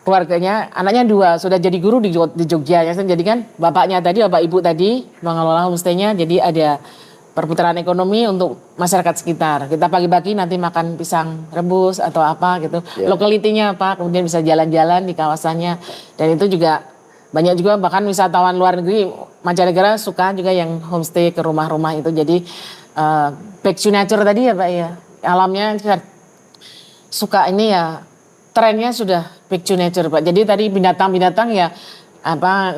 keluarganya anaknya 2 sudah jadi guru di Jogja ya, jadi kan bapak ibu tadi mengelola homestaynya, jadi ada perputaran ekonomi untuk masyarakat sekitar. Kita pagi-pagi nanti makan pisang rebus atau apa gitu, lokalitinya apa, kemudian bisa jalan-jalan di kawasannya, dan itu juga banyak juga bahkan wisatawan luar negeri mancanegara suka juga yang homestay ke rumah-rumah itu. Jadi back to nature tadi ya Pak ya, alamnya suka ini ya, trennya sudah back to nature Pak. Jadi tadi binatang-binatang ya,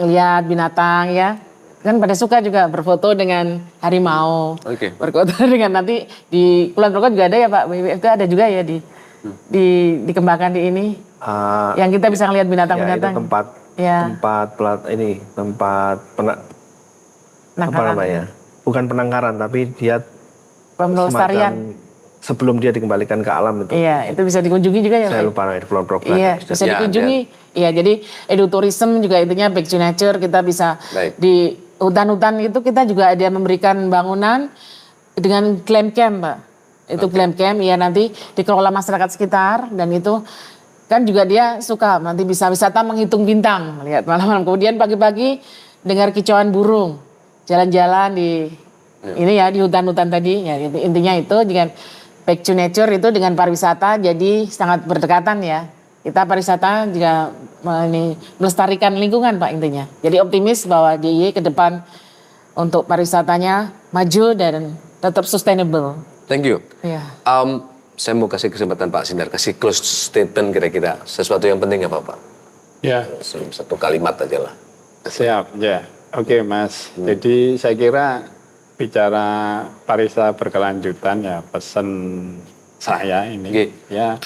lihat binatang ya, kan pada suka juga berfoto dengan harimau, berfoto dengan nanti di Kulon Progo juga ada ya Pak, itu ada juga ya dikembangkan di ini, yang kita bisa lihat binatang-binatang. Ya, tempat apa namanya? Bukan penangkaran, tapi dia pelestarian sebelum dia dikembalikan ke alam itu. Iya, itu bisa dikunjungi juga ya. Saya lupa di Kulon Progo. Iya, bisa dikunjungi. Iya, jadi edutourism juga intinya back to nature, kita bisa di hutan-hutan itu kita juga ada memberikan bangunan dengan glam camp, Pak. Itu glam camp, ya nanti dikelola masyarakat sekitar, dan itu kan juga dia suka nanti bisa wisata menghitung bintang, lihat malam-malam. Kemudian pagi-pagi dengar kicauan burung, jalan-jalan di ini ya di hutan-hutan tadi. Ya intinya itu dengan back to nature itu dengan pariwisata jadi sangat berdekatan ya. Kita pariwisata juga melestarikan lingkungan Pak intinya. Jadi optimis bahwa DIY ke depan untuk pariwisatanya maju dan tetap sustainable. Thank you. Yeah. Saya mau kasih kesempatan Pak Sindar, kasih close statement kira-kira. Sesuatu yang penting apa Pak? Ya. Satu kalimat aja lah. Siap, ya. Oke Mas, jadi saya kira bicara pariwisata berkelanjutan ya pesan saya ini ya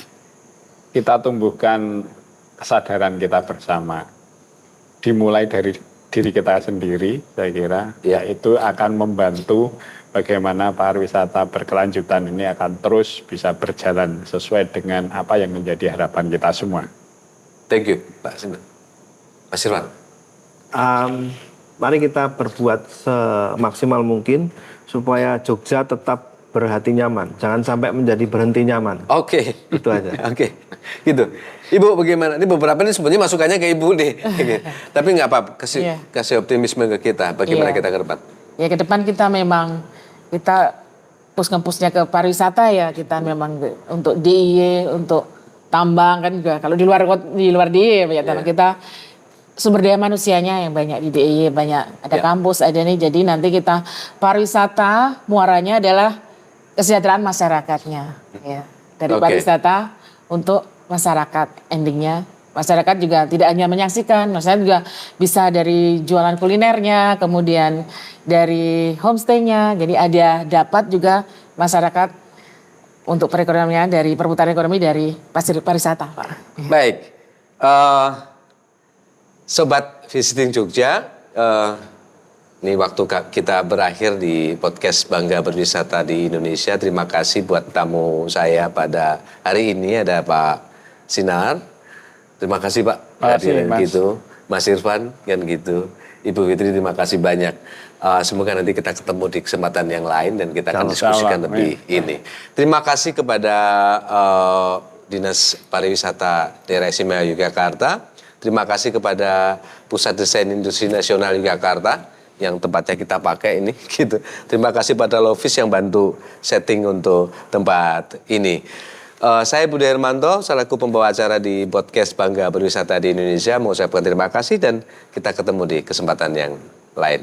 kita tumbuhkan kesadaran kita bersama. Dimulai dari diri kita sendiri saya kira ya itu akan membantu bagaimana pariwisata berkelanjutan ini akan terus bisa berjalan sesuai dengan apa yang menjadi harapan kita semua. Thank you, Pak Sindar. Mas Irwan. Mari kita berbuat semaksimal mungkin supaya Jogja tetap berhati nyaman. Jangan sampai menjadi berhenti nyaman. Oke. Itu aja. Oke. Gitu. Ibu bagaimana? Ini beberapa ini sebenarnya masukannya ke Ibu nih. Tapi nggak apa-apa. Kasih optimisme ke kita. Bagaimana kita ke depan? Ya ke depan kita memang kita push-pushnya ke pariwisata ya, kita memang untuk DIY, untuk tambang kan juga. Kalau di luar DIY ya, kita sumber daya manusianya yang banyak di DIY, banyak ada kampus, ada nih. Jadi nanti kita pariwisata muaranya adalah kesejahteraan masyarakatnya ya. Dari pariwisata untuk masyarakat, endingnya masyarakat juga tidak hanya menyaksikan, masyarakat juga bisa dari jualan kulinernya, kemudian dari homestay-nya. Jadi ada dapat juga masyarakat untuk perekonomian dari perputaran ekonomi dari pariwisata, Pak. Baik, Sobat Visiting Jogja, ini waktu kita berakhir di podcast Bangga Berwisata di Indonesia. Terima kasih buat tamu saya pada hari ini, ada Pak Sinar. Terima kasih Pak. Gitu. Mas Irfan kan gitu. Ibu Fitri terima kasih banyak. Semoga nanti kita ketemu di kesempatan yang lain dan kita akan diskusikan lebih ini. Terima kasih kepada Dinas Pariwisata Daerah Istimewa Yogyakarta. Terima kasih kepada Pusat Desain Industri Nasional Yogyakarta yang tempatnya kita pakai ini gitu. Terima kasih pada Lovis yang bantu setting untuk tempat ini. Saya Budi Hermanto, selaku pembawa acara di podcast Bangga Berwisata di Indonesia, mengucapkan terima kasih dan kita ketemu di kesempatan yang lain.